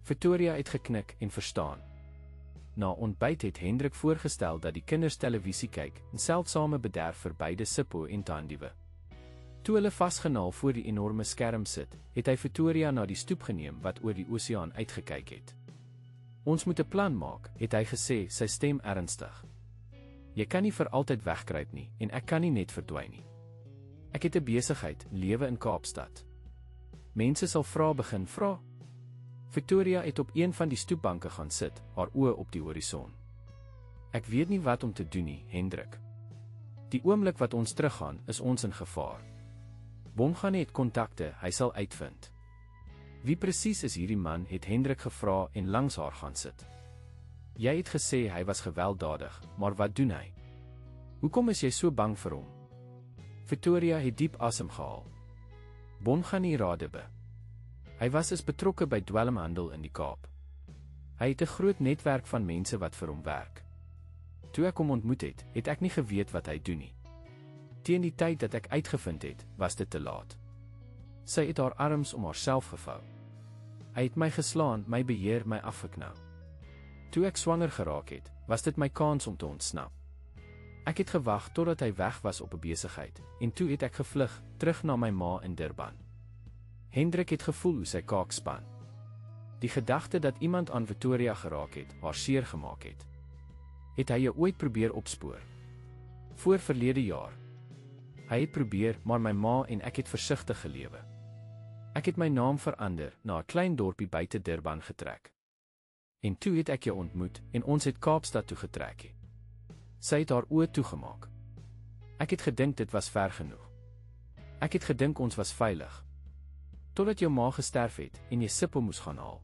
Victoria het geknik en verstaan. Na ontbyt het Hendrik voorgestel dat die kinders televisie kyk, 'n seldsame bederf vir beide Sipho en Tandiewe. Toe hulle vasgenaal voor die enorme skerm sit, het hy Victoria na die stoep geneem wat oor die oseaan uitgekyk het. Ons moet 'n plan maak, het hy gesê, sy stem ernstig. Jy kan nie vir altyd wegkruip nie, en ek kan nie net verdwyn nie. Ek het 'n besigheid, lewe in Kaapstad. Mense sal begin vra. Victoria het op een van die stoepbanke gaan sit, haar oë op die horison. Ek weet nie wat om te doen nie, Hendrik. Die oomblik wat ons teruggaan, is ons in gevaar. Bongani het kontakte, hy sal uitvind. Wie presies is hierdie man, het Hendrik gevra en langs haar gaan sit. Jy het gesê hy was gewelddadig, maar wat doen hy? Hoekom is jy so bang vir hom? Victoria het diep asem gehaal. Bongani Radebe. Hy was betrokke by dwelmhandel in die Kaap. Hy het 'n groot netwerk van mense wat vir hom werk. Toe ek hom ontmoet het, het ek nie geweet wat hy doen nie. Teen die tyd dat ek uitgevind het, was dit te laat. Sy het haar arms om haarself gevou. Hy het my geslaan, my beheer, my afgeknou. Toe ek swanger geraak het, was dit my kans om te ontsnap. Ek het gewag totdat hy weg was op 'n besigheid, en toe het ek gevlug, terug na my ma in Durban. Hendrik het gevoel hoe sy kaak span. Die gedagte dat iemand aan Victoria geraak het, haar seer gemaak het. Het hy jou ooit probeer opspoor? Voor verlede jaar. Hy het probeer, maar my ma en ek het versigtig gelewe. Ek het my naam verander, na 'n klein dorpie buite Durban getrek. En toe het ek jou ontmoet, en ons het Kaapstad toe getrek. Sy het haar oë toegemaak. Ek het gedink dit was ver genoeg. Ek het gedink ons was veilig. Totdat jou ma gesterf het en jy Sipho moes gaan haal.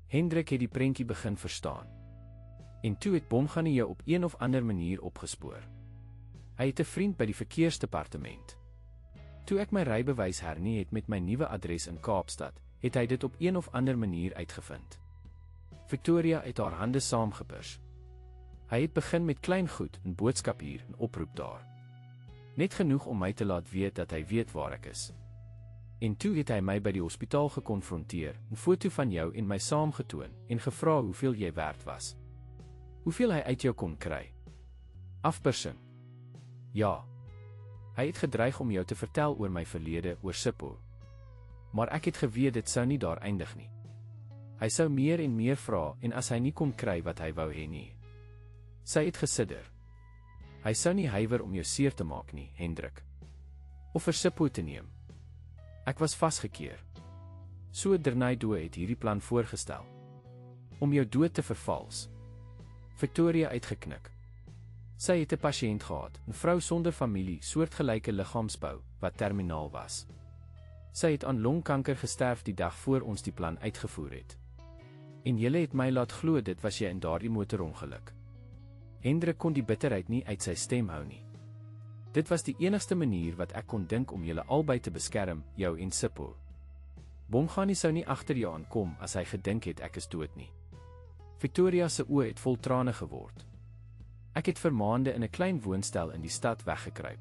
Hendrik het die prentjie begin verstaan. En toe het Bomganie jou op een of ander manier opgespoor. Hy het 'n vriend by die verkeersdepartement. Toe ek my rybewys hernie het met my nuwe adres in Kaapstad, het hy dit op een of ander manier uitgevind. Victoria het haar hande saamgepers. Hy het begin met klein goed, 'n boodskap hier, 'n oproep daar. Net genoeg om my te laat weet dat hy weet waar ek is. En toe het hy my by die hospitaal gekonfronteer, 'n foto van jou en my saamgetoon en gevra hoeveel jy werd was. Hoeveel hy uit jou kon kry. Afpersing. Ja. Hy het gedreig om jou te vertel oor my verlede, oor Sipho. Maar ek het geweet dit sou nie daar eindig nie. Hy sou meer en meer vra en as hy nie kon kry wat hy wou hê nie. Sy het gesidder. Hy sou nie huiwer om jou seer te maak nie, Hendrik. Of vir Sipho te neem. Ek was vasgekeer. So Dernaydo het hierdie plan voorgestel. Om jou dood te vervals. Victoria uitgeknik. Sy het 'n pasiënt gehad, 'n vrou sonder familie, soortgelyke liggaamsbou, wat terminaal was. Sy het aan longkanker gesterf die dag voor ons die plan uitgevoer het. En julle het my laat glo dit was jy in daardie motorongeluk. Hendrik kon die bitterheid nie uit sy stem hou nie. Dit was die enigste manier wat ek kon dink om julle albei te beskerm, jou en Sipho. Bomganie sou nie agter jou aankom as hy gedink het ek is dood nie. Victoria se oë het vol trane geword. Ek het vir maande in 'n klein woonstel in die stad weggekruip.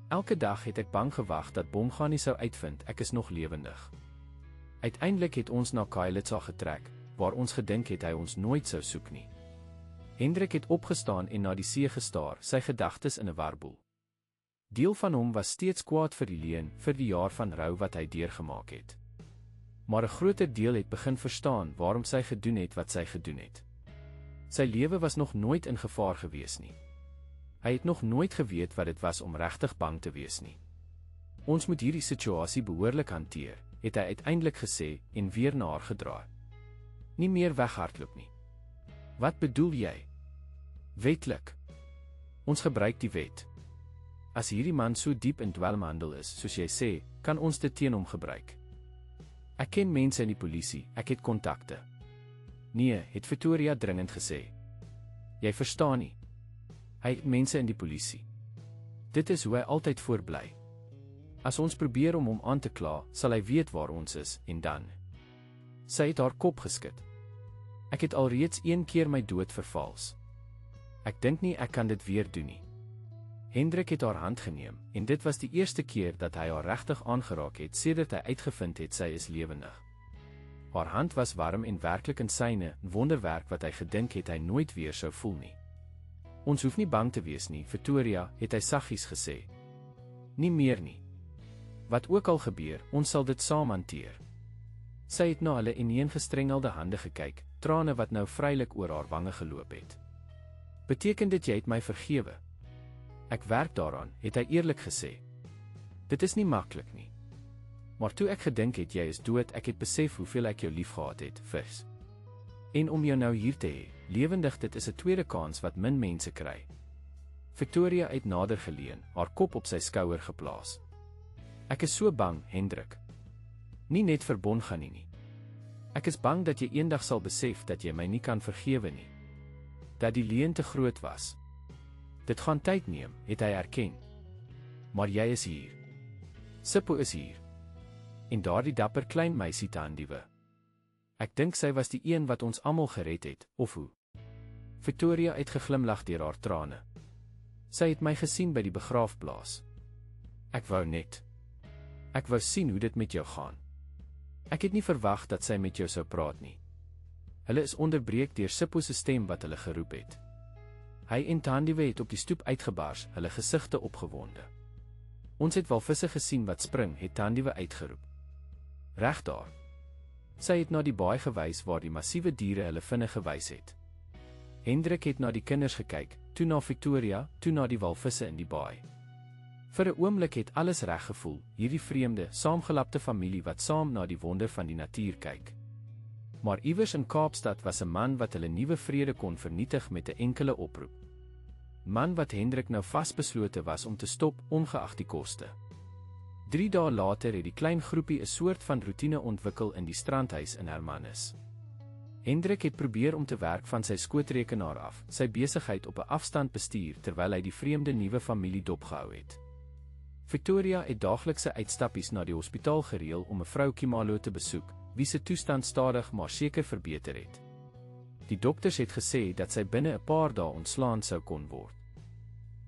Elke dag het ek bang gewag dat Bomganie sou uitvind ek is nog lewendig. Uiteindelik het ons na Khayelitsha getrek, waar ons gedink het hy ons nooit sou soek nie. Hendrik het opgestaan en na die see gestaar, sy gedagtes in 'n warboel. Deel van hom was steeds kwaad vir die leuen, vir die jaar van rou wat hy deurgemaak het. Maar 'n groter deel het begin verstaan waarom sy gedoen het wat sy gedoen het. Sy lewe was nog nooit in gevaar gewees nie. Hy het nog nooit geweet wat dit was om regtig bang te wees nie. Ons moet hierdie situasie behoorlik hanteer, het hy uiteindelik gesê en weer na haar gedraai. Nie meer weghardloop nie. Wat bedoel jy? Wetlik. Ons gebruik die wet. As hierdie man so diep in dwelmhandel is, soos jy sê, kan ons dit teen hom gebruik. Ek ken mense in die polisie, ek het kontakte. Nee, het Victoria dringend gesê. Jy verstaan nie. Hy het mense in die polisie. Dit is hoe hy altyd voorbly. As ons probeer om hom aan te kla, sal hy weet waar ons is, en dan. Sy het haar kop geskit. Ek het alreeds 1 keer my dood vervals. Ek dink nie ek kan dit weer doen nie. Hendrik het haar hand geneem, en dit was die eerste keer dat hy haar regtig aangeraak het sedert hy uitgevind het sy is lewendig. Haar hand was warm en werklik in syne, 'n wonderwerk wat hy gedink het hy nooit weer sou voel nie. Ons hoef nie bang te wees nie, Victoria, het hy saggies gesê. Nie meer nie. Wat ook al gebeur, ons sal dit saam hanteer. Sy het na hulle ineengestrengelde hande gekyk, trane wat nou vrylik oor haar wange geloop het. Beteken dit jy het my vergewe? Ek werk daaraan, het hy eerlik gesê. Dit is nie maklik nie. Maar toe ek gedink het jy is dood, ek het besef hoeveel ek jou liefgehad het, vis. En om jou nou hier te hê, lewendig, dit is 'n tweede kans wat min mense kry. Victoria het nader geleun, haar kop op sy skouer geplaas. Ek is so bang, Hendrik. Nie net vir Bomganie nie. Ek is bang dat jy eendag sal besef dat jy my nie kan vergewe nie. Dat die leuen te groot was. Dit gaan tyd neem, het hy erken. Maar jy is hier. Sipho is hier. En daardie dapper klein meisie Tandiewe. Ek dink sy was die een wat ons almal gered het, of hoe? Victoria het geglimlag deur haar trane. Sy het my gesien by die begraafplaas. Ek wou sien hoe dit met jou gaan. Ek het nie verwag dat sy met jou sou praat nie. Hulle is onderbreek deur Sipho se stem wat hulle geroep het. Hy en Tandiewe het op die stoep uitgebars, hulle gesigte opgewonde. Ons het walvisse gesien wat spring, het Tandiewe uitgeroep. Reg daar. Sy het na die baai gewys waar die massiewe diere hulle vinne gewys het. Hendrik het na die kinders gekyk, toe na Victoria, toe na die walvisse in die baai. Vir 'n oomblik het alles reg gevoel, hierdie vreemde, saamgelapte familie wat saam na die wonder van die natuur kyk. Maar iewers in Kaapstad was 'n man wat hulle nuwe vrede kon vernietig met 'n enkele oproep. man wat Hendrik nou vasbeslote was om te stop, ongeag die koste. 3 dae later het die klein groepie 'n soort van roetine ontwikkel in die strandhuis in Hermanus. Hendrik het probeer om te werk van sy skootrekenaar af, sy besigheid op 'n afstand bestuur terwyl hy die vreemde nuwe familie dopgehou het. Victoria het daaglikse uitstappies na die hospitaal gereël om mevrou Khumalo te besoek, wie se toestand stadig maar seker verbeter het. Die dokters het gesê dat sy binne 'n paar dae ontslaan sou kon word.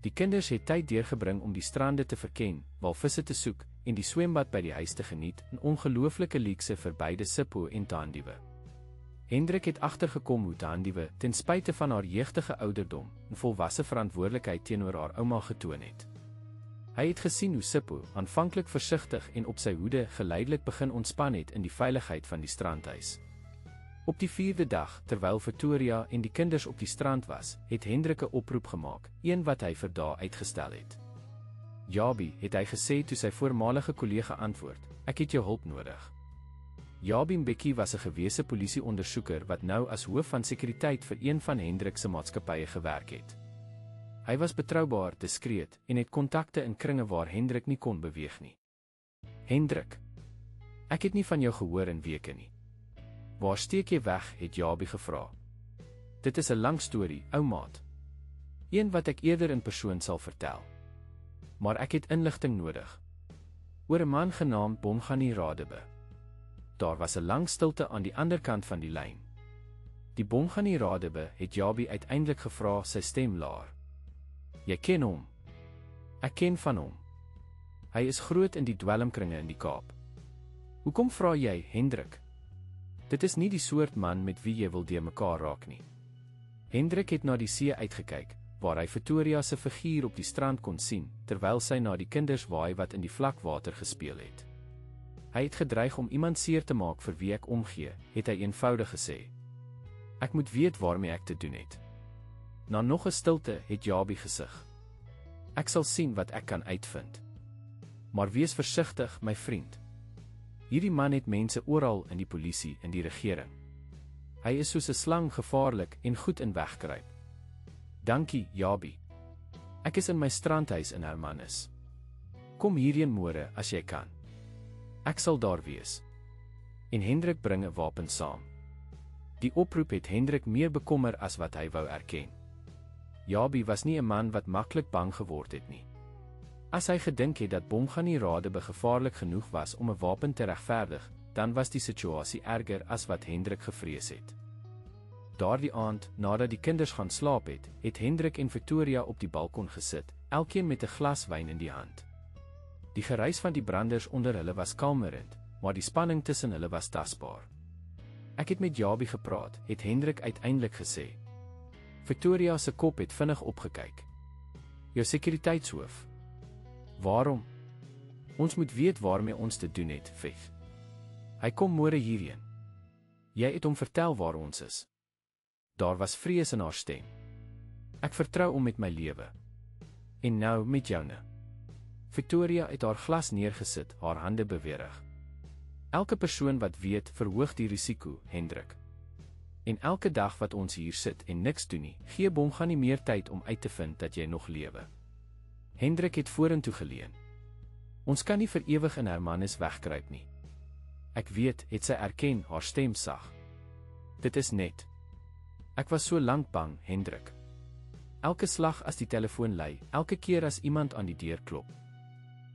Die kinders het tyd deurgebring om die strande te verken, walvisse te soek en die swembad by die huis te geniet, 'n ongelooflike luukse vir beide Sipho en Thandiwe. Hendrik het agtergekom hoe Thandiwe, ten spyte van haar jeugtige ouderdom, 'n volwasse verantwoordelikheid teenoor haar ouma getoon het. Hy het gesien hoe Sipho, aanvanklik versigtig en op sy hoede, geleidelik begin ontspan het in die veiligheid van die strandhuis. Op die 4de dag, terwyl Victoria en die kinders op die strand was, het Hendrik 'n oproep gemaak, een wat hy vir dae uitgestel het. Jabi, het hy gesê toe sy voormalige kollega antwoord, ek het jou hulp nodig. Jabi Mbeki was 'n gewese polisieondersoeker wat nou as hoof van sekuriteit vir een van Hendrik se maatskappye gewerk het. Hy was betroubaar, diskreet en het kontakte in kringe waar Hendrik nie kon beweeg nie. Hendrik, ek het nie van jou gehoor in weke nie. Waar steek jy weg, het Jabi gevra. Dit is 'n lang storie, ou maat. Een wat ek eerder in persoon sal vertel. Maar ek het inligting nodig. Oor 'n man genaamd Bongani Radebe. Daar was 'n lang stilte aan die ander kant van die lyn. Die Bongani Radebe het Jabi uiteindelik gevra, sy stem laer. Jy ken hom? Ek ken van hom. Hy is groot in die dwelmkringe in die Kaap. Hoekom vra jy, Hendrik? Dit is nie die soort man met wie jy wil deurmekaar raak nie. Hendrik het na die see uitgekyk, waar hy Victoria se figuur op die strand kon sien, terwyl sy na die kinders waai wat in die vlakwater gespeel het. Hy het gedreig om iemand seer te maak vir wie ek omgee, het hy eenvoudig gesê. Ek moet weet waarmee ek te doen het. Na nog 'n stilte het Jabi gesig. Ek sal sien wat ek kan uitvind. Maar wees versigtig, my vriend. Hierdie man het mense oral in die polisie en die regering. Hy is soos 'n slang, gevaarlik en goed in wegkruip. Dankie, Jabi. Ek is in my strandhuis in Hermanus. Kom hierheen môre as jy kan. Ek sal daar wees. En Hendrik bring 'n wapen saam. Die oproep het Hendrik meer bekommer as wat hy wou erken. Jabi was nie 'n man wat maklik bang geword het nie. As hy gedink het dat Bongani Radebe gevaarlik genoeg was om 'n wapen te regverdig, dan was die situasie erger as wat Hendrik gevrees het. Daardie aand, nadat die kinders gaan slaap het, het Hendrik en Victoria op die balkon gesit, elkeen met 'n glas wyn in die hand. Die geruis van die branders onder hulle was kalmerend, maar die spanning tussen hulle was tasbaar. Ek het met Jabi gepraat, het Hendrik uiteindelik gesê. Victoria se kop het vinnig opgekyk. Jou sekuriteitshoof. Waarom? Ons moet weet waarmee ons te doen het, Viv. Hy kom môre hierheen. Jy het hom vertel waar ons is. Daar was vrees in haar stem. Ek vertrou hom met my lewe. En nou met joune. Victoria het haar glas neergesit, haar hande beweeg. Elke persoon wat weet, verhoog die risiko, Hendrik. En elke dag wat ons hier sit en niks doen nie, gee Bongani meer tyd om uit te vind dat jy nog lewe. Hendrik het vorentoe geleun. Ons kan nie vir ewig in Hermanus wegkruip nie. Ek weet, het sy erken, haar stem sag. Dit is net. Ek was so lank bang, Hendrik. Elke slag as die telefoon lui, elke keer as iemand aan die deur klop.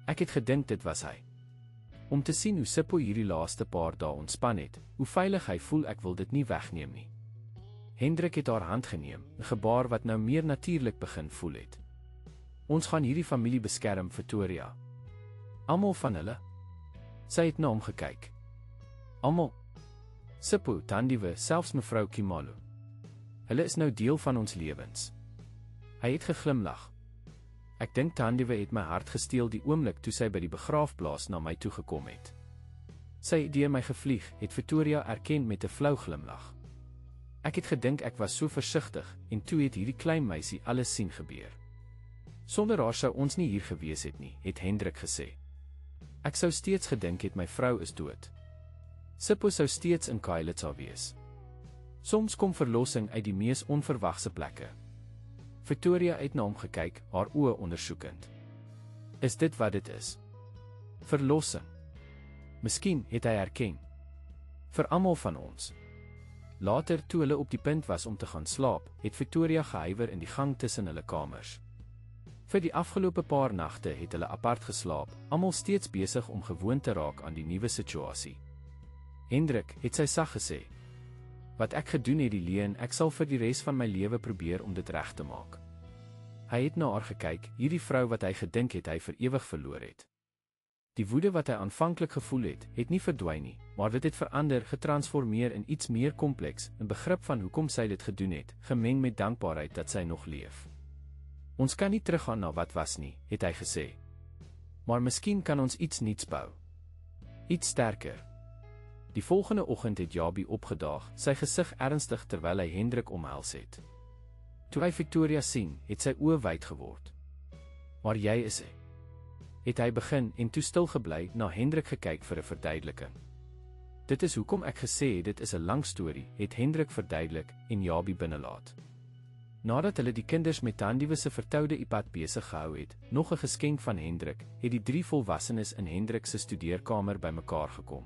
Ek het gedink dit was hy. Om te sien hoe Sipho hierdie laaste paar dae ontspan het, hoe veilig hy voel, ek wil dit nie wegneem nie. Hendrik het haar hand geneem, 'n gebaar wat nou meer natuurlik begin voel het. Ons gaan hierdie familie beskerm, Victoria. Almal van hulle. Sy het na hom gekyk. Almal. Sipho, Thandiwe, selfs mevrou Khumalo. Hulle is nou deel van ons lewens. Hy het geglimlag. Ek dink Thandiwe het my hart gesteel die oomblik toe sy by die begraafplaas na my toe gekom het. Sy het deur my gevlieg, het Victoria erken met 'n flou glimlag. Ek het gedink ek was so versigtig, en toe het hierdie klein meisie alles sien gebeur. Sonder haar sou ons nie hier gewees het nie, het Hendrik gesê. Ek sou steeds gedink het my vrou is dood. Sipho sou steeds in Khayelitsha wees. Soms kom verlossing uit die mees onverwagse plekke. Victoria het na hom gekyk, haar oë ondersoekend. Is dit wat dit is? Verlossing. Miskien het hy herken. Vir almal van ons. Later, toe hulle op die punt was om te gaan slaap, het Victoria gehuiwer in die gang tussen hulle kamers. Vir die afgelope paar nagte het hulle apart geslaap, almal steeds besig om gewoon te raak aan die nuwe situasie. Hendrik, het sy sag gesê. Wat ek gedoen het die leen, ek sal vir die res van my lewe probeer om dit reg te maak. Hy het na haar gekyk, hierdie vrou wat hy gedink het hy vir ewig verloor het. Die woede wat hy aanvanklik gevoel het nie verdwyn nie, maar dit het verander, getransformeer in iets meer kompleks, 'n begrip van hoekom sy dit gedoen het, gemeng met dankbaarheid dat sy nog leef. Ons kan nie teruggaan na wat was nie, het hy gesê. Maar miskien kan ons iets nuuts bou. Iets sterker. Die volgende oggend het Jabie opgedaag, sy gesig ernstig terwyl hy Hendrik omhels het. Toe hy Victoria sien, het sy oë wyd geword. Maar jy is hy. Het hy begin en toe stil gebly, na Hendrik gekyk vir 'n verduideliking. Dit is hoekom ek gesê het dit is 'n lang storie, het Hendrik verduidelik en Jabie binnelaat. Nadat hulle die kinders met Tandiewe se vertoude iPad besig gehou het, nog 'n geskenk van Hendrik, het die 3 volwassenes in Hendrik se studeerkamer bymekaar gekom.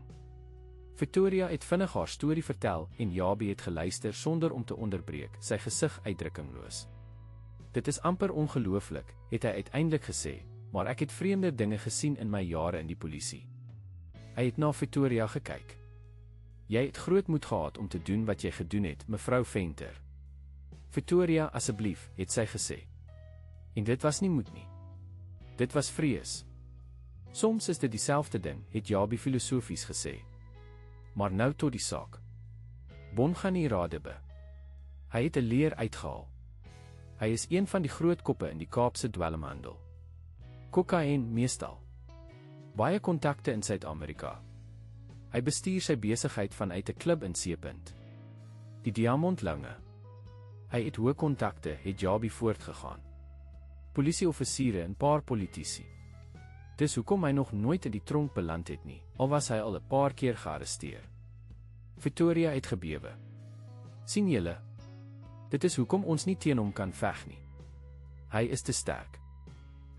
Victoria het vinnig haar storie vertel en Jabie het geluister sonder om te onderbreek, sy gesig uitdrukkingloos. Dit is amper ongelooflik, het hy uiteindelik gesê, maar ek het vreemde dinge gesien in my jare in die polisie. Hy het na Victoria gekyk. Jy het groot moed gehad om te doen wat jy gedoen het, mevrou Venter. Victoria, asseblief, het sy gesê. En dit was nie moed nie. Dit was vrees. Soms is dit dieselfde ding, het Jabie filosofies gesê. Maar nou tot die saak. Bongani Radebe. Hy het 'n leer uitgehaal. Hy is een van die groot koppe in die Kaapse dwelmhandel. Kokain meestal. Baie kontakte in Suid-Amerika. Hy bestuur sy besigheid vanuit 'n klub in Seepunt. Die Diamondlange. Hy het hoë kontakte, het Jabie voortgegaan. Polisieoffisiere en paar politici. Dis hoekom hy nog nooit in die tronk beland het nie, al was hy al 'n paar keer gearresteer. Victoria het gebewe. Sien julle? Dit is hoekom ons nie teen hom kan veg nie. Hy is te sterk.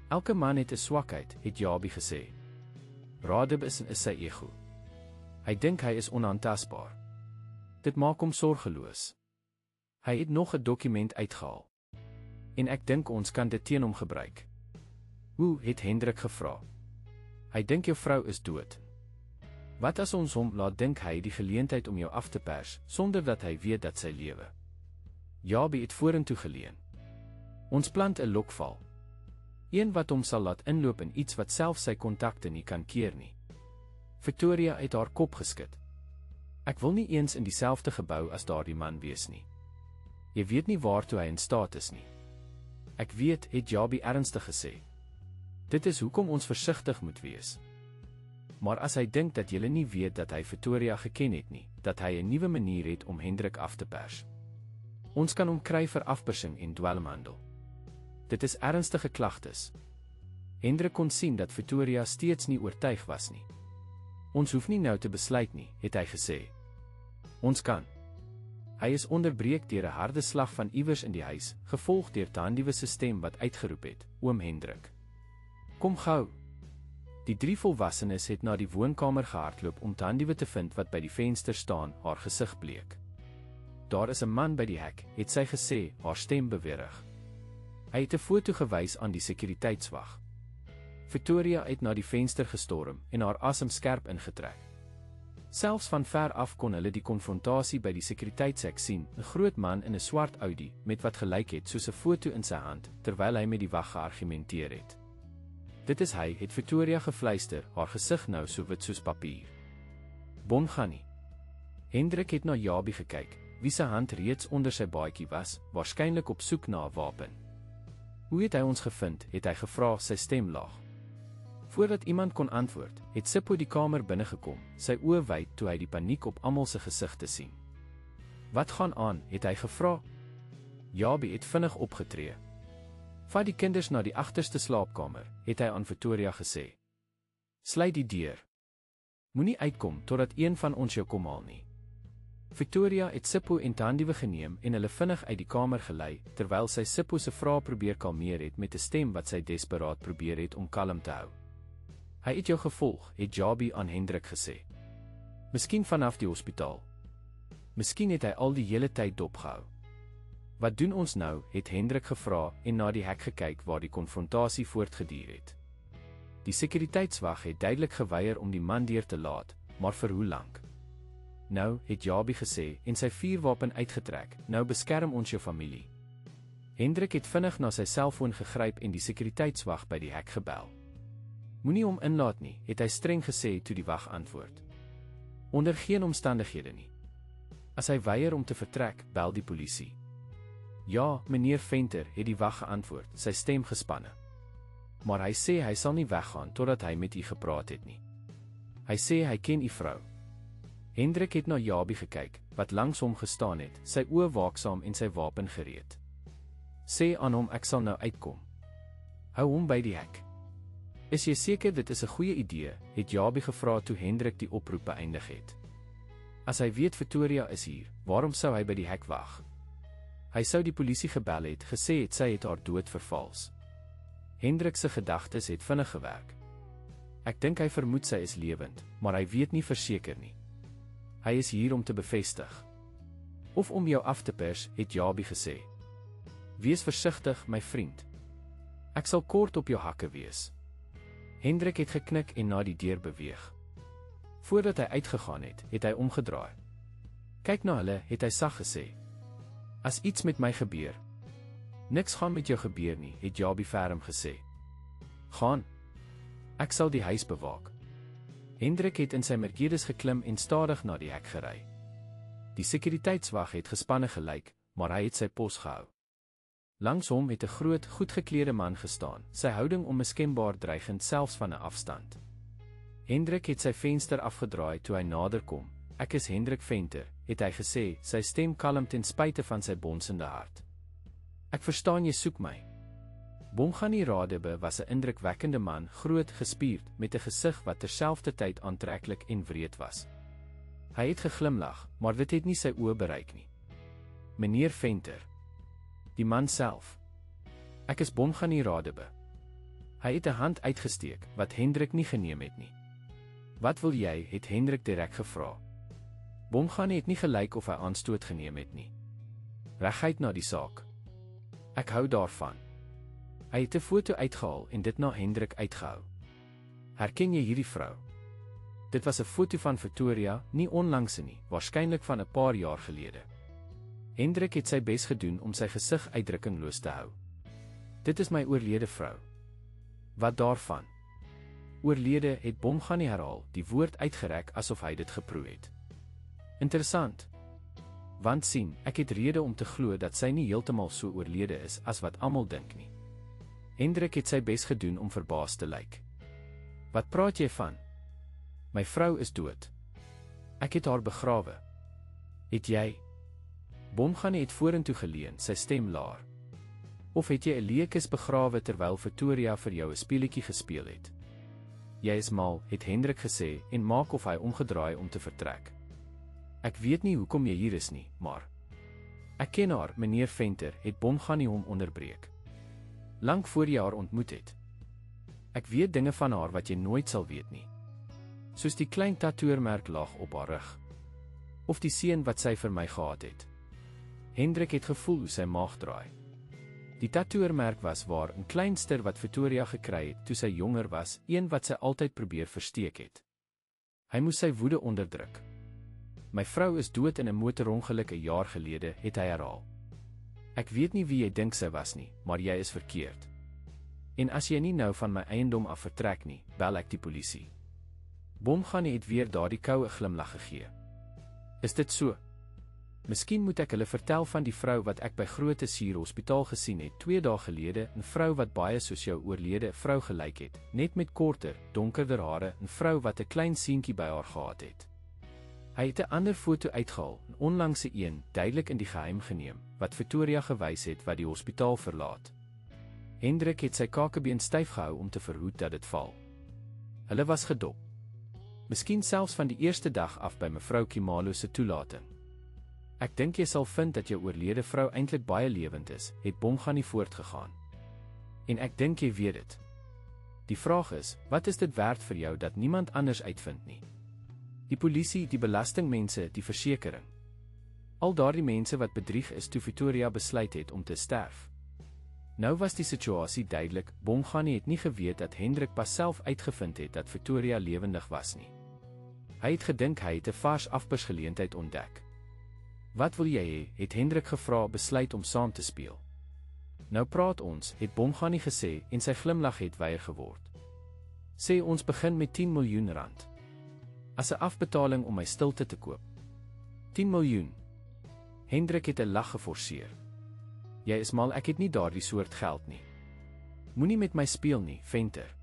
Elke man het 'n swakheid, het Jabie gesê. Radebe is sy ego. Hy dink hy is onaantastbaar. Dit maak hom sorgeloos. Hy het nog 'n dokument uitgehaal. En ek dink ons kan dit teen hom gebruik. Hoe, het Hendrik gevra. Hy dink jou vrou is dood. Wat as ons hom laat dink hy die geleentheid om jou af te pers, sonder dat hy weet dat sy lewe? Jabie het vorentoe geleun. Ons plant 'n lokval. Een wat hom sal laat inloop in iets wat selfs sy kontakte nie kan keer nie. Victoria het haar kop geskud. Ek wil nie eens in dieselfde gebou as daardie man wees nie. Jy weet nie waartoe hy in staat is nie. Ek weet, het Jabie ernstig gesê. Dit is hoekom ons versigtig moet wees. Maar as hy dink dat julle nie weet dat hy Victoria geken het nie, dat hy 'n nuwe manier het om Hendrik af te pers. Ons kan hom kry vir afpersing en dwelmhandel. Dit is ernstige klagtes. Hendrik kon sien dat Victoria steeds nie oortuig was nie. Ons hoef nie nou te besluit nie, het hy gesê. Ons kan. Hy is onderbreek deur 'n harde slag van iewers in die huis, gevolg deur Tandiewe se stem wat uitgeroep het, oom Hendrik. Kom gou. Die 3 volwassenes het na die woonkamer gehardloop om Tandiewe te vind wat by die venster staan, haar gesig bleek. Daar is 'n man by die hek, het sy gesê, haar stem bewerig. Hy het 'n foto gewys aan die sekuriteitswag. Victoria het na die venster gestorm en haar asem skerp ingetrek. Selfs van ver af kon hulle die konfrontasie by die sekuriteitshek sien, 'n groot man in 'n swart Audi met wat gelyk het soos 'n foto in sy hand, terwyl hy met die wag geargumenteer het. Dit is hy, het Victoria gefluister, haar gesig nou so wit soos papier. Bongani. Hendrik het na Jabie gekyk, wie se hand reeds onder sy baadjie was, waarskynlik op soek na 'n wapen. Hoe het hy ons gevind, het hy gevra, sy stem laag. Voordat iemand kon antwoord, het Sipho die kamer binnegekom, sy oë wyd toe hy die paniek op almal se gesigte sien. Wat gaan aan, het hy gevra. Jabie het vinnig opgetree. Vat die kinders na die agterste slaapkamer, het hy aan Victoria gesê. Sluit die deur. Moenie uitkom totdat een van ons jou kom haal nie. Victoria het Sipho en Tandiewe geneem en hulle vinnig uit die kamer gelei, terwyl sy Sipho se vrae probeer kalmeer het met 'n stem wat sy desperaat probeer het om kalm te hou. Hy het jou gevolg, het Jabie aan Hendrik gesê. Miskien vanaf die hospitaal. Miskien het hy al die hele tyd dopgehou. Wat doen ons nou, het Hendrik gevra en na die hek gekyk waar die konfrontasie voortgeduur het. Die sekuriteitswag het duidelik geweier om die man deur te laat, maar vir hoe lank? Nou, het Jabie gesê en sy vuurwapen uitgetrek, nou beskerm ons jou familie. Hendrik het vinnig na sy selfoon gegryp en die sekuriteitswag by die hek gebel. Moenie hom inlaat nie, het hy streng gesê toe die wag antwoord. Onder geen omstandighede nie. As hy weier om te vertrek, bel die polisie. Ja, meneer Venter, het die wag geantwoord, sy stem gespanne. Maar hy sê hy sal nie weggaan totdat hy met u gepraat het nie. Hy sê hy ken u vrou. Hendrik het na Jabie gekyk, wat langs hom gestaan het, sy oë waaksaam en sy wapen gereed. Sê aan hom ek sal nou uitkom. Hou hom by die hek. Is jy seker dit is 'n goeie idee, het Jabie gevra toe Hendrik die oproep beëindig het. As hy weet Victoria is hier, waarom sou hy by die hek wag? Hy sou die polisie gebel het, gesê het sy het haar dood vervals. Hendrik se gedagtes het vinnig gewerk. Ek dink hy vermoed sy is lewend, maar hy weet nie verseker nie. Hy is hier om te bevestig. Of om jou af te pers, het Jabie gesê. Wees versigtig, my vriend. Ek sal kort op jou hakke wees. Hendrik het geknik en na die deur beweeg. Voordat hy uitgegaan het, het hy omgedraai. Kyk na hulle, het hy sag gesê. As iets met my gebeur. Niks gaan met jou gebeur nie, het Jabie ferm gesê. Gaan. Ek sal die huis bewaak. Hendrik het in sy Mercedes geklim en stadig na die hek gery. Die sekuriteitswag het gespanne gelyk, maar hy het sy pos gehou. Langs hom het 'n groot, goed geklede man gestaan, sy houding onmiskenbaar dreigend selfs van 'n afstand. Hendrik het sy venster afgedraai toe hy nader kom. Ek is Hendrik Venter, het hy gesê, sy stem kalm ten spyte van sy bonsende hart. Ek verstaan jy soek my. Bongani Radebe was 'n indrukwekkende man, groot, gespierd, met 'n gesig wat terselfdertyd aantreklik en wreed was. Hy het geglimlag, maar dit het nie sy oë bereik nie. Meneer Venter. Die man self. Ek is Bongani Radebe. Hy het 'n hand uitgesteek, wat Hendrik nie geneem het nie. Wat wil jy, het Hendrik direk gevra. Bongani het nie gelyk of hy aanstoot geneem het nie. Reguit na die saak. Ek hou daarvan. Hy het 'n foto uitgehaal en dit na Hendrik uitgehou. Herken jy hierdie vrou? Dit was 'n foto van Victoria, nie onlangs nie, waarskynlik van 'n paar jaar gelede. Hendrik het sy bes gedoen om sy gesig uitdrukkingloos te hou. Dit is my oorlede vrou. Wat daarvan? Oorlede, het Bongani herhaal, die woord uitgereik asof hy dit geproe het. Interessant. Want sien, ek het rede om te glo dat sy nie heeltemal so oorlede is as wat almal dink nie. Hendrik het sy bes gedoen om verbaas te lyk. Wat praat jy van? My vrou is dood. Ek het haar begrawe. Het jy? Bongani het vorentoe geleun, sy stem laer. Of het jy 'n leekes begrawe terwyl Victoria vir jou 'n speletjie gespeel het? Jy is mal, het Hendrik gesê en maak of hy omgedraai om te vertrek. Ek weet nie hoekom jy hier is nie, maar ek ken haar, meneer Venter, het Bongani hom onderbreek. Lank voor jy haar ontmoet het. Ek weet dinge van haar wat jy nooit sal weet nie. Soos die klein tatoeëermerk laag op haar rug. Of die seën wat sy vir my gehad het. Hendrik het gevoel hoe sy maag draai. Die tatoeëermerk was waar 'n kleinster wat Victoria gekry het toe sy jonger was, een wat sy altyd probeer versteek het. Hy moes sy woede onderdruk. My vrou is dood in 'n motorongeluk 'n jaar gelede, het hy herhaal. Ek weet nie wie jy dink sy was nie, maar jy is verkeerd. En as jy nie nou van my eiendom af vertrek nie, bel ek die polisie. Bongani het weer daardie koue glimlag gegee. Is dit so? Miskien moet ek hulle vertel van die vrou wat ek by Groote Suur Hospitaal gesien het 2 dae gelede, 'n vrou wat baie soos jou oorlede vrou gelyk het, net met korter, donkerder hare, 'n vrou wat 'n klein seentjie by haar gehad het. Hy het 'n ander foto uitgehaal, 'n onlangse een, duidelik in die geheim geneem, wat Victoria gewys het wat die hospitaal verlaat. Hendrik het sy kakebeen styf gehou om te verhoed dat dit val. Hulle was gedop. Miskien selfs van die eerste dag af by mevrou Kimalo se toelating. Ek dink jy sal vind dat jou oorlede vrou eintlik baie lewend is, het Bomghani voortgegaan. En ek dink jy weet dit. Die vraag is, wat is dit werd vir jou dat niemand anders uitvind nie? Die polisie, die belastingmense, die versekering. Al daardie mense wat bedrieg is toe Victoria besluit het om te sterf. Nou was die situasie duidelik, Bomghani het nie geweet dat Hendrik pas self uitgevind het dat Victoria lewendig was nie. Hy het gedink hy het 'n vars afpersgeleentheid ontdek. Wat wil jy hê, het Hendrik gevra, besluit om saam te speel. Nou praat ons, het Bomghani gesê en sy glimlag het wyer geword. Sê ons begin met 10 miljoen rand. As 'n afbetaling om my stilte te koop. 10 miljoen. Hendrik het 'n lag geforseer. Jy is mal, ek het nie daardie soort geld nie. Moenie met my speel nie, venter.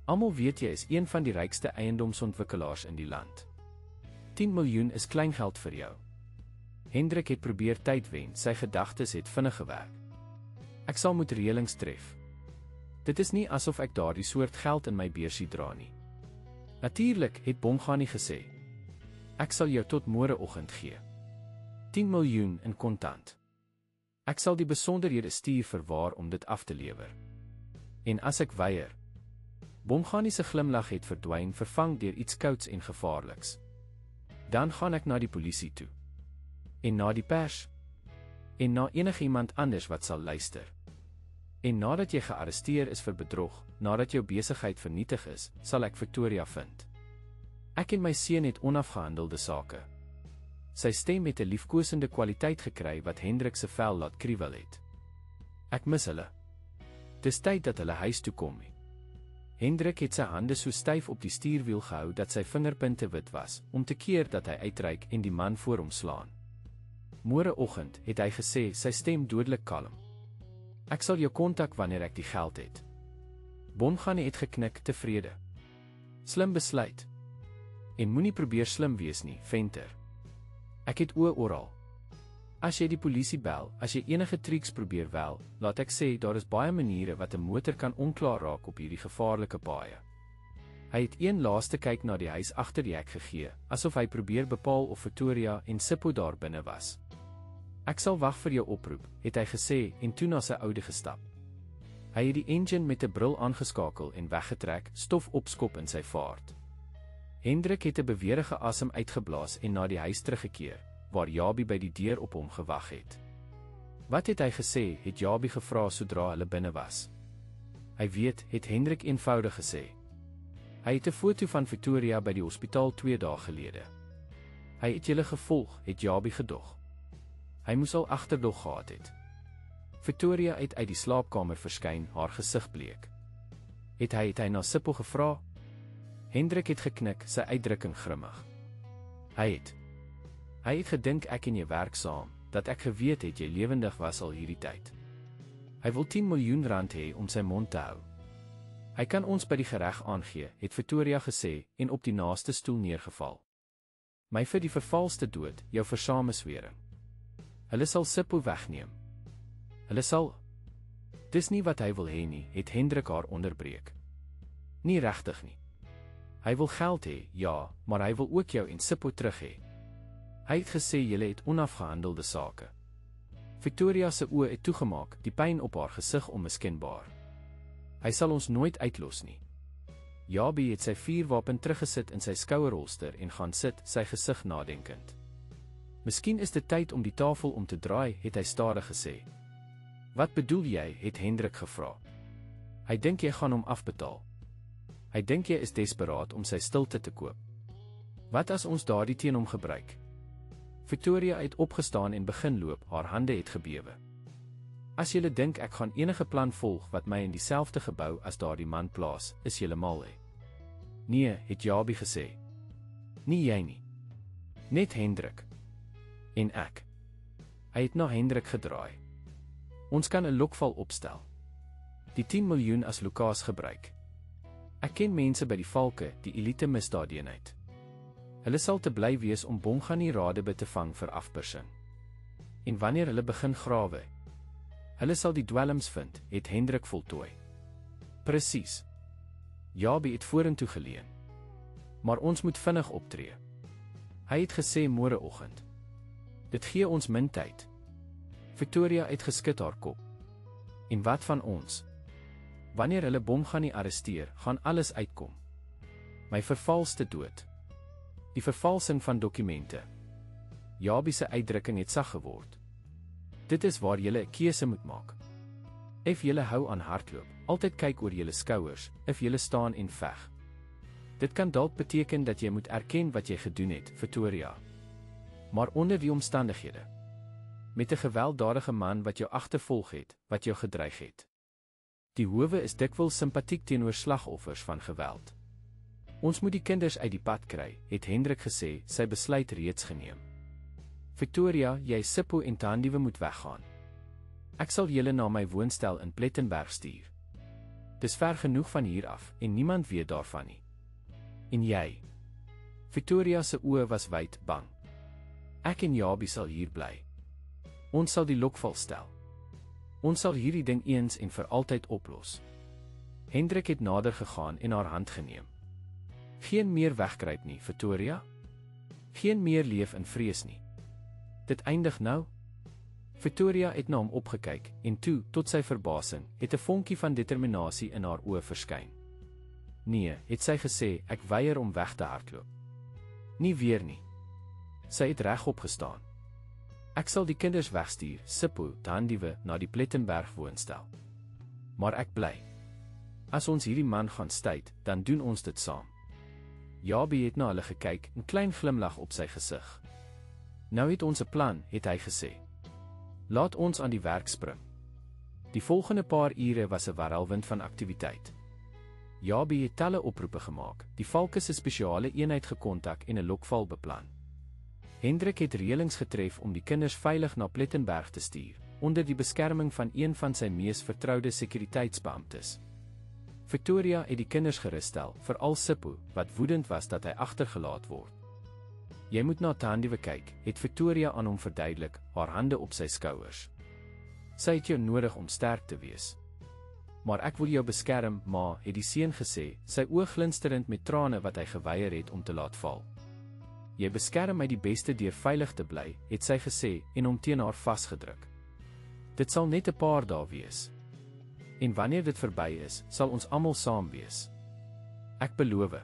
Almal weet jy is een van die rykste eiendomsontwikkelaars in die land. 10 miljoen is kleingeld vir jou. Hendrik het probeer tyd wen, sy gedagtes het vinnig gewerk. Ek sal moet reëlings tref. Dit is nie asof ek daardie soort geld in my beursie dra nie. Natuurlik, het Bomghani gesê. Ek sal jou tot môreoggend gee. 10 miljoen in kontant. Ek sal die besonderhede stuur vir waar om dit af te lewer. En as ek weier? Bomghani se glimlag het verdwyn, vervang deur iets kouds en gevaarliks. Dan gaan ek na die polisie toe. En na die pers. En na enigiemand anders wat sal luister. En nadat jy gearresteer is vir bedrog, nadat jou besigheid vernietig is, sal ek Victoria vind. Ek en my seun het onafgehandelde sake. Sy stem het 'n liefkosende kwaliteit gekry wat Hendrik se vel laat kriewel het. Ek mis hulle. Dis tyd dat hulle huis toe kom. Hendrik het sy hande so styf op die stuurwiel gehou dat sy vingerpunte wit was, om te keer dat hy uitreik en die man voor hom slaan. Môreoggend, het hy gesê, sy stem dodelik kalm. Ek sal jou kontak wanneer ek die geld het. Bomghani het geknik, tevrede. Slim besluit. En moenie probeer slim wees nie, venter. Ek het oë oral. As jy die polisie bel, as jy enige triks probeer wel, laat ek sê, daar is baie maniere wat 'n motor kan onklaar raak op hierdie gevaarlike paaie. Hy het een laaste kyk na die huis agter die hek gegee, asof hy probeer bepaal of Victoria en Sipho daar binne was. Ek sal wag vir jou oproep, het hy gesê en toe na sy oude gestap. Hy het die engine met 'n bril aangeskakel en weggetrek, stof opskop in sy vaart. Hendrik het 'n beweerige asem uitgeblaas en na die huis teruggekeer, waar Jabie by die deur op hom gewag het. Wat het hy gesê, het Jabie gevra sodra hulle binne was. Hy weet, het Hendrik eenvoudig gesê. Hy het 'n foto van Victoria by die hospitaal 2 dae gelede. Hy het julle gevolg, het Jabie gedog. Hy moes al agterdog gehad het. Victoria het uit die slaapkamer verskyn, haar gesig bleek. Het hy na Sipho gevra? Hendrik het geknik, sy uitdrukking grimmig. Hy het gedink ek en jy werk saam, dat ek geweet het jy lewendig was al hierdie tyd. Hy wil 10 miljoen rand hê om sy mond te hou. Hy kan ons by die gereg aangee, het Victoria gesê en op die naaste stoel neergeval. My vir die vervalste dood, jou vir sameswering. Hulle sal Sipho wegneem. Hulle sal. Dis nie wat hy wil hê nie, het Hendrik haar onderbreek. Nie regtig nie. Hy wil geld hê, ja, maar hy wil ook jou en Sipho terug hê. Hy het gesê julle het onafgehandelde sake. Victoria se oë het toegemaak, die pyn op haar gesig onmiskenbaar. Hy sal ons nooit uitlos nie. Jabie het sy vuurwapen teruggesit in sy skouerholster en gaan sit, sy gesig nadenkend. Miskien is dit tyd om die tafel om te draai, het hy stadig gesê. Wat bedoel jy, het Hendrik gevra. Hy dink jy gaan hom afbetaal. Hy dink jy is desperaat om sy stilte te koop. Wat as ons daardie teen hom gebruik? Victoria het opgestaan en begin loop, haar hande het gebewe. As julle dink ek gaan enige plan volg wat my in dieselfde gebou as daardie man plaas, is julle mal hè. Nee, het Jabie gesê. Nie jy nie. Net Hendrik. En ek. Hy het na Hendrik gedraai. Ons kan 'n lokval opstel. Die 10 miljoen as lokaas gebruik. Ek ken mense by die Valke, die elite misdaadeenheid. Hulle sal te bly wees om Bomghani Radebe te vang vir afpersing. En wanneer hulle begin grawe, hulle sal die dwelms vind, het Hendrik voltooi. Presies. Jabie het vorentoe geleun. Maar ons moet vinnig optree. Hy het gesê môreoggend. Dit gee ons min tyd. Victoria het geskit haar kop. En wat van ons? Wanneer hulle Bomghani arresteer, gaan alles uitkom. My vervalste dood. Die vervalsing van dokumente. Jabie se uitdrukking het sag geword. Dit is waar jy 'n keuse moet maak. If jy hou aan hardloop, altyd kyk oor jou skouers, if jy staan en veg. Dit kan dalk beteken dat jy moet erken wat jy gedoen het, Victoria. Maar onder die omstandighede. Met 'n gewelddadige man wat jou agtervolg het, wat jou gedreig het. Die howe is dikwels simpatiek teenoor slagoffers van geweld. Ons moet die kinders uit die pad kry, het Hendrik gesê, sy besluit reeds geneem. Victoria, jy Sipho en Thandiewe moet weggaan. Ek sal julle na my woonstel in Plettenberg stuur. Dis ver genoeg van hier af, en niemand weet daarvan nie. En jy? Victoria se oë was wyd, bang. Ek en Jabie sal hier bly. Ons sal die lokval stel. Ons sal hierdie ding eens en vir altyd oplos. Hendrik het nader gegaan en haar hand geneem. Geen meer wegkruip nie, Victoria. Geen meer leef in vrees nie. Dit eindig nou? Victoria het na hom opgekyk, en toe, tot sy verbasing, het 'n vonkie van determinasie in haar oë verskyn. Nee, het sy gesê, ek weier om weg te hardloop. Nie weer nie. Sy het regop gestaan. Ek sal die kinders wegstuur, Sipho, Thandiewe, na die Plettenberg woonstel. Maar ek bly. As ons hierdie man gaan stuit, dan doen ons dit saam. Jabie het na hulle gekyk, 'n klein glimlag op sy gesig. Nou het ons 'n plan, het hy gesê. Laat ons aan die werk spring. Die volgende paar ure was 'n warrelwind van aktiwiteit. Jabie het talle oproepe gemaak, die valke se spesiale eenheid gekontak en 'n lokval beplan. Hendrik het reëlings getref om die kinders veilig na Plettenberg te stuur, onder die beskerming van een van sy mees vertroude sekuriteitsbeamptes. Victoria het die kinders geruststel, veral Sipho, wat woedend was dat hy agtergelaat word. Jy moet na Thandiewe kyk, het Victoria aan hom verduidelik, haar hande op sy skouers. Sy het jou nodig om sterk te wees. Maar ek wil jou beskerm, ma, het die seun gesê, sy oë glinsterend met trane wat hy geweier het om te laat val. Jy beskerm my die beste deur veilig te bly, het sy gesê, en hom teen haar vasgedruk. Dit sal net 'n paar dae wees. En wanneer dit verby is, sal ons almal saam wees. Ek beloof.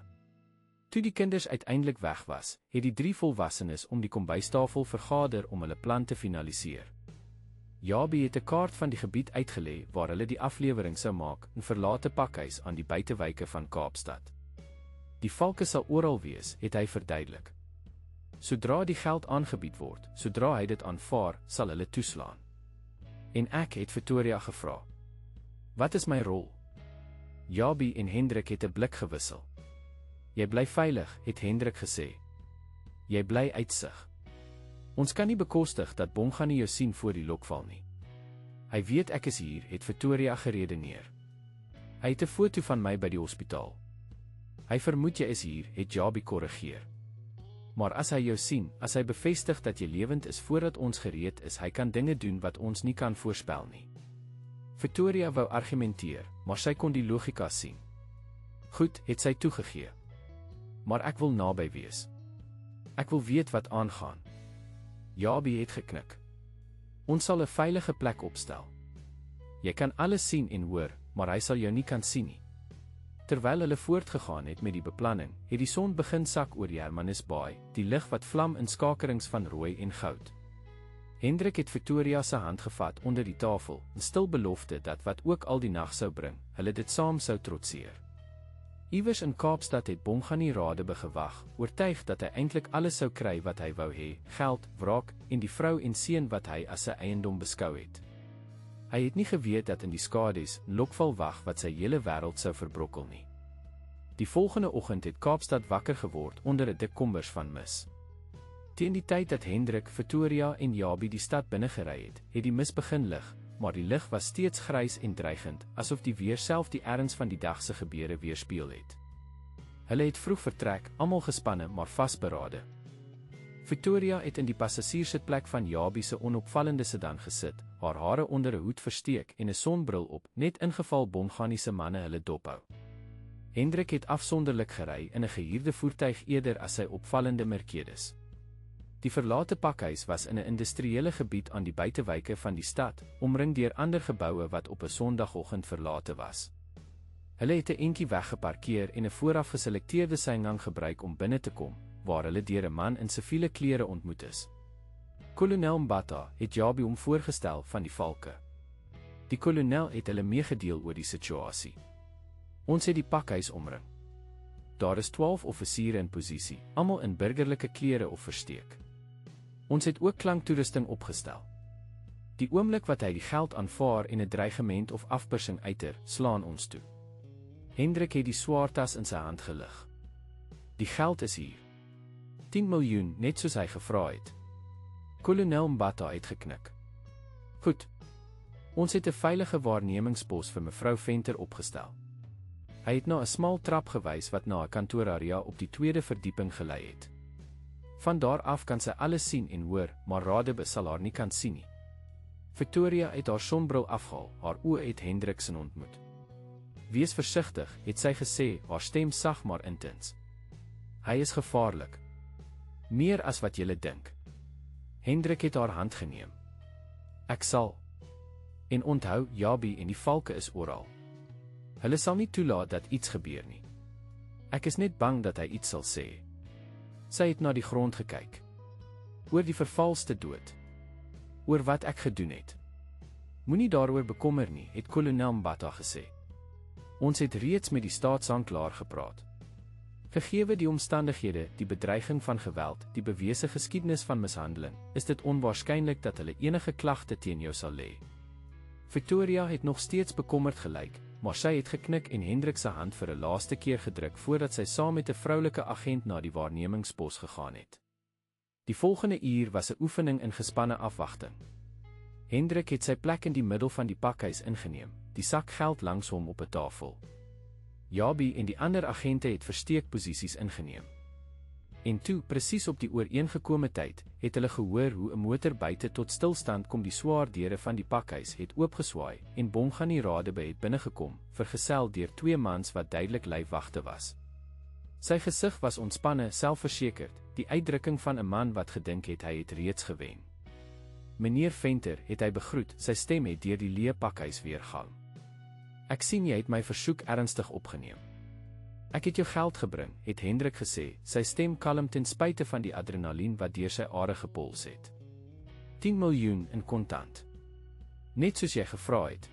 Toe die kinders uiteindelik weg was, het die 3 volwassenes om die kombuistafel vergader om hulle plan te finaliseer. Jabie het 'n kaart van die gebied uitgelê waar hulle die aflewering sou maak, 'n verlate pakhuis aan die buitewyke van Kaapstad. Die valke sal oral wees, het hy verduidelik. Sodra die geld aangebied word, sodra hy dit aanvaar, sal hulle toeslaan. En ek het Victoria gevra. Wat is my rol? Jabie en Hendrik het 'n blik gewissel. Jy bly veilig, het Hendrik gesê. Jy bly uitsig. Ons kan nie bekostig dat Bomghani jou sien voor die lokval nie. Hy weet ek is hier, het Victoria geredeneer. Hy het 'n foto van my by die hospitaal. Hy vermoed jy is hier, het Jabie korrigeer. Maar as hy jou sien, as hy bevestig dat jy lewend is voordat ons gereed is, hy kan dinge doen wat ons nie kan voorspel nie. Victoria wou argumenteer, maar sy kon die logika sien. Goed, het sy toegegee. Maar ek wil naby wees. Ek wil weet wat aangaan. Jabie het geknik. Ons sal 'n veilige plek opstel. Jy kan alles sien en hoor, maar hy sal jou nie kan sien nie. Terwyl hulle voortgegaan het met die beplanning, het die son begin sak oor Hermanusbaai, die lig wat vlam in skakerings van rooi en goud. Hendrik het Victoria se hand gevat onder die tafel, 'n stil belofte dat wat ook al die nag sou bring, hulle dit saam sou trotseer. Iewers in Kaapstad het Bomghani Radebe gewag, oortuig dat hy eintlik alles sou kry wat hy wou hê, geld, wraak en die vrou en seun wat hy as sy eiendom beskou het. Hy het nie geweet dat in die skadu's 'n lokval wag wat sy hele wêreld sou verbrokkel nie. Die volgende oggend het Kaapstad wakker geword onder 'n dik kombers van mis. Teen die tyd dat Hendrik, Victoria en Jabie die stad binne gery het, het die mis begin lig, maar die lig was steeds grys en dreigend, asof die weer self die erns van die dag se gebeure weerspieël het. Hulle het vroeg vertrek, almal gespanne maar vasberade. Victoria het in die passasierssitplek van Jabie se onopvallende sedan gesit, haar hare onder 'n hoed versteek en 'n sonbril op, net ingeval Bomghani se manne hulle dophou. Hendrik het afsonderlik gery in 'n gehuurde voertuig eerder as sy opvallende Mercedes. Die verlate pakhuis was in 'n industriële gebied aan die buitewyke van die stad, omring deur ander geboue wat op 'n Sondagoggend verlate was. Hulle het 'n entjie weggeparkeer en 'n vooraf geselekteerde syingang gebruik om binne te kom, waar hulle deur 'n man in siviele klere ontmoet is. Kolonel Mbata het Jabi hom voorgestel van die valke. Die kolonel het hulle meegedeel oor die situasie. Ons het die pakhuis omring. Daar is 12 offisiere in posisie, almal in burgerlike klere of versteek. Ons het ook klanktoerusting opgestel. Die oomblik wat hy die geld aanvaar en 'n dreigement of afpersing uiter, slaan ons toe. Hendrik het die swaartas in sy hand gelig. Die geld is hier. 10 miljoen, net soos hy gevra het. Kolonel Mbata het geknik. Goed. Ons het 'n veilige waarnemingspos vir mevrou Venter opgestel. Hy het na 'n smal trap gewys wat na 'n kantoorarea op die tweede verdieping gelei het. Van daar af kan sy alles sien en hoor, maar Radebe sal haar nie kan sien nie. Victoria het haar sonbril afgehaal, haar oë het Hendrik se ontmoet. Wees versigtig, het sy gesê, haar stem sag maar intens. Hy is gevaarlik. Meer as wat jy dink. Hendrik het haar hand geneem. Ek sal. En onthou, Jabi en die valke is oral. Hulle sal nie toelaat dat iets gebeur nie. Ek is net bang dat hy iets sal sê. Sy het na die grond gekyk. Oor die vervalste dood. Oor wat ek gedoen het. Moenie daaroor bekommer nie, het kolonel Mbata gesê. Ons het reeds met die staatsanklaer gepraat. Gegeewe die omstandighede, die bedreiging van geweld, die bewese geskiedenis van mishandeling, is dit onwaarskynlik dat hulle enige klagte teen jou sal lê. Victoria het nog steeds bekommerd gelyk, maar sy het geknik en Hendrik se hand vir 'n laaste keer gedruk voordat sy saam met 'n vroulike agent na die waarnemingspos gegaan het. Die volgende uur was 'n oefening in gespanne afwagting. Hendrik het sy plek in die middel van die pakhuis ingeneem, die sak geld langs hom op 'n tafel. Jabi en die ander agente het versteekposisies ingeneem. En toe, presies op die ooreengekome tyd, het hulle gehoor hoe 'n motor buite tot stilstand kom. Die swaar deure van die pakhuis het oopgeswaai en Bongani Radebe het binnegekom, vergesel deur 2 mans wat duidelik lyfwagte was. Sy gesig was ontspanne, selfversekerd, die uitdrukking van 'n man wat gedink het hy het reeds gewen. Meneer Venter, het hy begroet, sy stem het deur die leë pakhuis weergalm. Ek sien jy het my versoek ernstig opgeneem. Ek het jou geld gebring, het Hendrik gesê, sy stem kalm ten spyte van die adrenalien wat deur sy are gepols het. 10 miljoen in kontant. Net soos jy gevra het.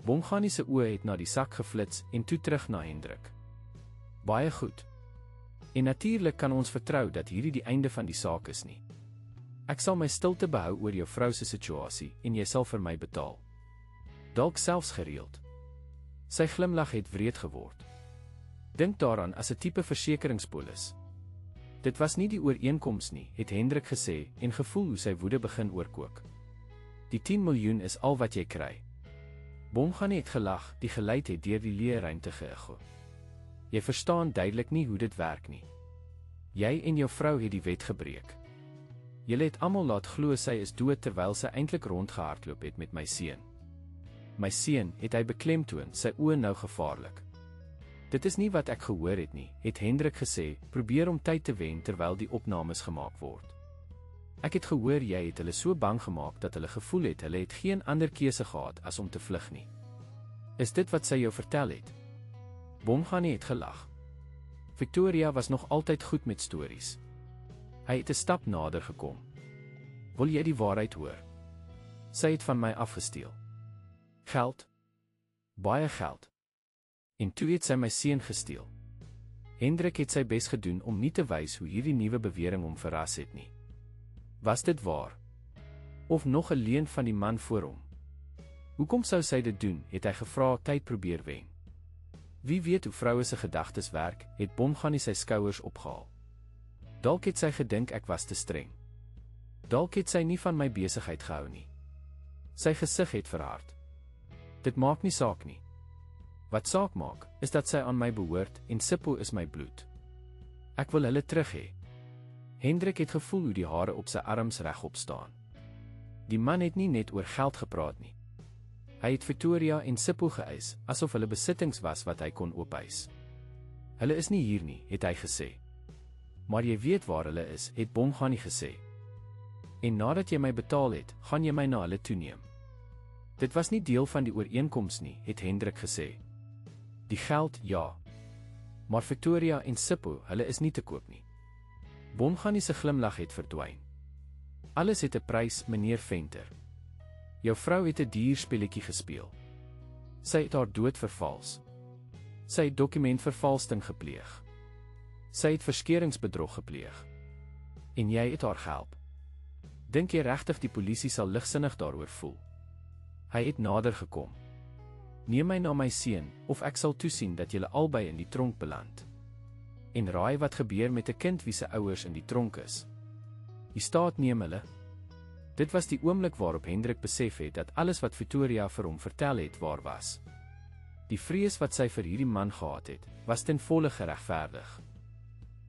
Bongani se oë het na die sak geflits en toe terug na Hendrik. Baie goed. En natuurlik kan ons vertrou dat hierdie die einde van die saak is nie. Ek sal my stilte behou oor jou vrou se situasie en jy sal vir my betaal. Dalk selfs gereeld. Sy glimlag het wreed geword. Dink daaraan as 'n tipe versekeringspolis. Dit was nie die ooreenkoms nie, het Hendrik gesê en gevoel hoe sy woede begin oorkook. Die 10 miljoen is al wat jy kry. Bongani het gelag, die geluid het deur die leë ruimte geëcho. Jy verstaan duidelik nie hoe dit werk nie. Jy en jou vrou het die wet gebreek. Julle het almal laat glo sy is dood terwyl sy eintlik rondgehardloop het met my seun. My seun, het hy beklemtoon, sy oë nou gevaarlik. Dit is nie wat ek gehoor het nie, het Hendrik gesê, probeer om tyd te wen terwyl die opnames gemaak word. Ek het gehoor jy het hulle so bang gemaak dat hulle gevoel het hulle het geen ander keuse gehad as om te vlug nie. Is dit wat sy jou vertel het? Bongani het gelag. Victoria was nog altyd goed met stories. Hy het 'n stap nader gekom. Wil jy die waarheid hoor? Sy het van my afgesteel. Geld? Baie geld. En toe het sy my seun gesteel. Hendrik het sy bes gedoen om nie te wys hoe hierdie nuwe bewering hom verras het nie. Was dit waar? Of nog 'n leuen van die man voor hom? Hoekom sou sy dit doen, het hy gevra, tyd probeer wen. Wie weet hoe vroue se gedagtes werk, het Bongani sy skouers opgehaal. Dalk het sy gedink ek was te streng. Dalk het sy nie van my besigheid gehou nie. Sy gesig het verhard. Dit maak nie saak nie. Wat saak maak, is dat sy aan my behoort en Sipho is my bloed. Ek wil hulle terug hê. Hendrik het gevoel hoe die hare op sy arms regop staan. Die man het nie net oor geld gepraat nie. Hy het Victoria en Sipho geëis, asof hulle besittings was wat hy kon opeis. Hulle is nie hier nie, het hy gesê. Maar jy weet waar hulle is, het Bongani gesê. En nadat jy my betaal het, gaan jy my na hulle toeneem. Dit was nie deel van die ooreenkoms nie, het Hendrik gesê. Die geld, ja. Maar Victoria en Sipho, hulle is nie te koop nie. Bongani se glimlag het verdwyn. Alles het 'n prys, meneer Venter. Jou vrou het 'n duur spelletjie gespeel. Sy het haar dood vervals. Sy het dokumentvervalsing gepleeg. Sy het verskeringsbedrog gepleeg. En jy het haar gehelp. Dink jy regtig die polisie sal ligsinnig daaroor voel? Hy het nader gekom. Neem my na my seun, of ek sal toesien dat julle albei in die tronk beland. En raai wat gebeur met 'n kind wie se ouers in die tronk is. Die staat neem hulle. Dit was die oomblik waarop Hendrik besef het dat alles wat Victoria vir hom vertel het waar was. Die vrees wat sy vir hierdie man gehad het, was ten volle geregverdig.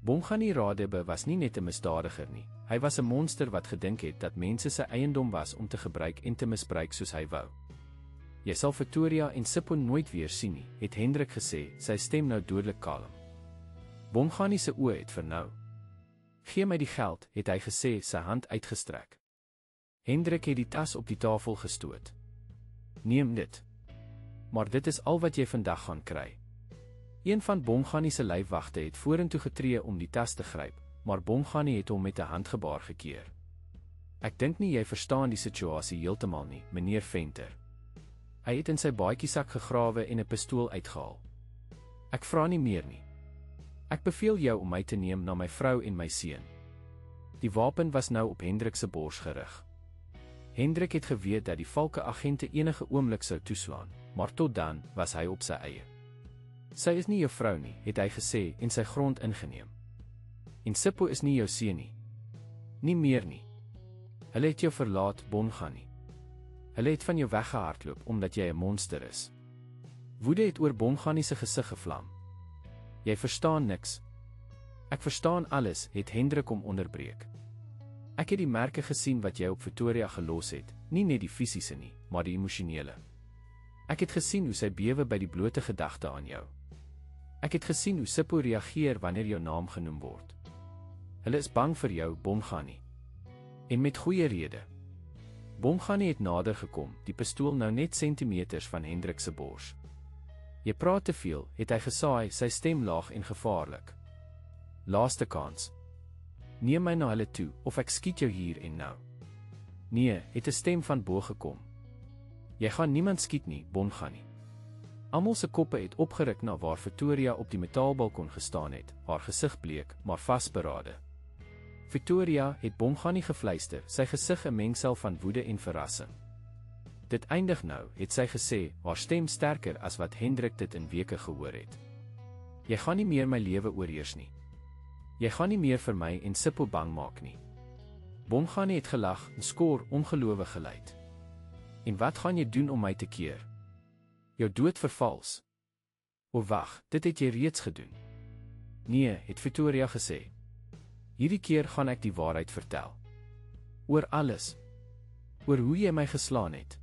Bongani Radebe was nie net 'n misdadiger nie, hy was 'n monster wat gedink het dat mense sy eiendom was om te gebruik en te misbruik soos hy wou. Jy sal Victoria en Sipho nooit weer sien nie, het Hendrik gesê, sy stem nou dodelik kalm. Bongani se oë het vernou. Gee my die geld, het hy gesê, sy hand uitgestrek. Hendrik het die tas op die tafel gestoot. Neem dit. Maar dit is al wat jy vandag gaan kry. Een van Bongani se lyfwagte het vorentoe getree om die tas te gryp, maar Bongani het hom met 'n handgebaar gekeer. Ek dink nie jy verstaan die situasie heeltemal nie, meneer Venter. Hy het in sy baadjiesak gegrawe en 'n pistool uitgehaal. Ek vra nie meer nie. Ek beveel jou om my te neem na my vrou en my seun. Die wapen was nou op Hendrik se bors gerig. Hendrik het geweet dat die valke agente enige oomblik sou toeslaan, maar tot dan was hy op sy eie. Sy is nie jou vrou nie, het hy gesê en sy grond ingeneem. En Sipho is nie jou seun nie. Nie meer nie. Hulle het jou verlaat, Bongani. Hulle het van jou weggehardloop omdat jy 'n monster is. Woede het oor Bongani se gesig gevlam. Jy verstaan niks. Ek verstaan alles, het Hendrik hom onderbreek. Ek het die merke gesien wat jy op Victoria gelos het, nie net die fisiese nie, maar die emosionele. Ek het gesien hoe sy bewe by die blote gedagte aan jou. Ek het gesien hoe Sipho reageer wanneer jou naam genoem word. Hulle is bang vir jou, Bongani. En met goeie rede. Bongani het nader gekom, die pistool nou net sentimeters van Hendrik se bors. Jy praat te veel, het hy gesaai, sy stem laag en gevaarlik. Laaste kans. Neem my na hulle toe, of ek skiet jou hier en nou. Nee, het 'n stem van bo gekom. Jy gaan niemand skiet nie, Bongani. Almal se koppe het opgeruk na waar Victoria op die metaalbalkon gestaan het, haar gesig bleek, maar vasberade. Victoria het Bongani gefluister, sy gesig 'n mengsel van woede en verrassing. Dit eindig nou, het sy gesê, haar stem sterker as wat Hendrik dit in weke gehoor het. Jy gaan nie meer my lewe oorheers nie. Jy gaan nie meer vir my en Sipho bang maak nie. Bongani het gelag en skoor ongelowig geluid. En wat gaan jy doen om my te keer? Jou dood vervals. O wag, dit het jy reeds gedoen. Nee, het Victoria gesê. Hierdie keer gaan ek die waarheid vertel. Oor alles. Oor hoe jy my geslaan het.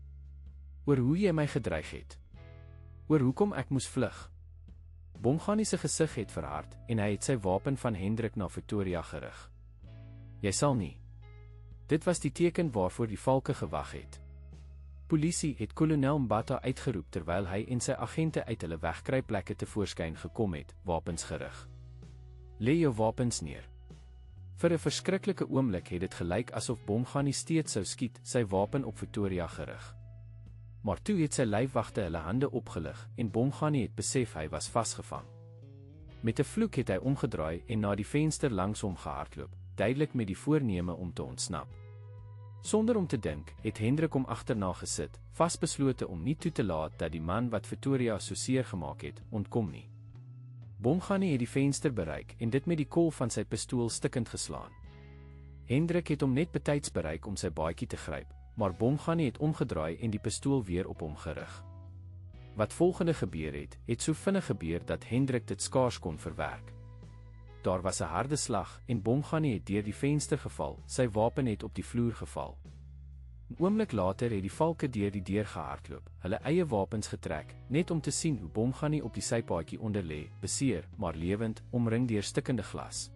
Oor hoe jy my gedreig het. Oor hoekom ek moes vlug. Bongani se gesig het verhard en hy het sy wapen van Hendrik na Victoria gerig. Jy sal nie. Dit was die teken waarvoor die valke gewag het. Polisie het kolonel Mbata uitgeroep terwyl hy en sy agente uit hulle wegkruipplekke tevoorskyn gekom het, wapens gerig. Lê jou wapens neer. Vir 'n verskriklike oomblik het dit gelyk asof Bongani steeds sou skiet, sy wapen op Victoria gerig. Maar toe het sy lyfwagte hulle hande opgelig en Bongani het besef hy was vasgevang. Met 'n vloek het hy omgedraai en na die venster langs hom gehardloop, duidelik met die voorneme om te ontsnap. Sonder om te dink, het Hendrik hom agterna gesit, vasbeslote om nie toe te laat dat die man wat Victoria so seer gemaak het, ontkom nie. Bongani het die venster bereik en dit met die kol van sy pistool stikkend geslaan. Hendrik het hom net betyds bereik om sy baadjie te gryp, maar Bongani het omgedraai en die pistool weer op hom gerig. Wat volgende gebeur het so vinnig gebeur dat Hendrik dit skaars kon verwerk. Daar was 'n harde slag en Bongani het deur die venster geval, sy wapen het op die vloer geval. 'n Oomblik later het die valke deur die deur gehardloop, hulle eie wapens getrek, net om te sien hoe Bongani op die sypaadjie onder lê, beseer, maar lewend, omring deur stikkende glas.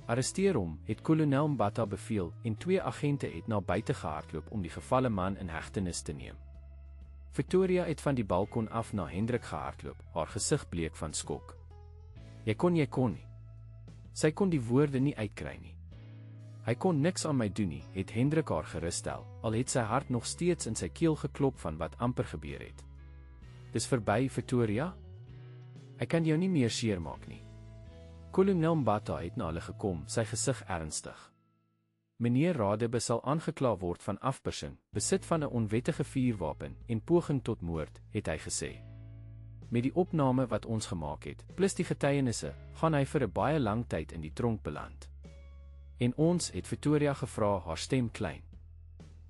Arresteer hom, het kolonel Mbata beveel en 2 agente het na buite gehardloop om die gevalle man in hegtenis te neem. Victoria het van die balkon af na Hendrik gehardloop, haar gesig bleek van skok. Jy kon nie. Sy kon die woorde nie uitkry nie. Hy kon niks aan my doen nie, het Hendrik haar geruststel, al het sy hart nog steeds in sy keel geklop van wat amper gebeur het. Dis verby, Victoria? Ek kan jou nie meer seermaak nie. Kolonel Mbata het na hulle gekom, sy gesig ernstig. Meneer Radebe sal aangekla word van afpersing, besit van 'n onwettige vuurwapen en poging tot moord, het hy gesê. Met die opname wat ons gemaak het, plus die getuienisse, gaan hy vir 'n baie lang tyd in die tronk beland. En ons, het Victoria gevra, haar stem klein.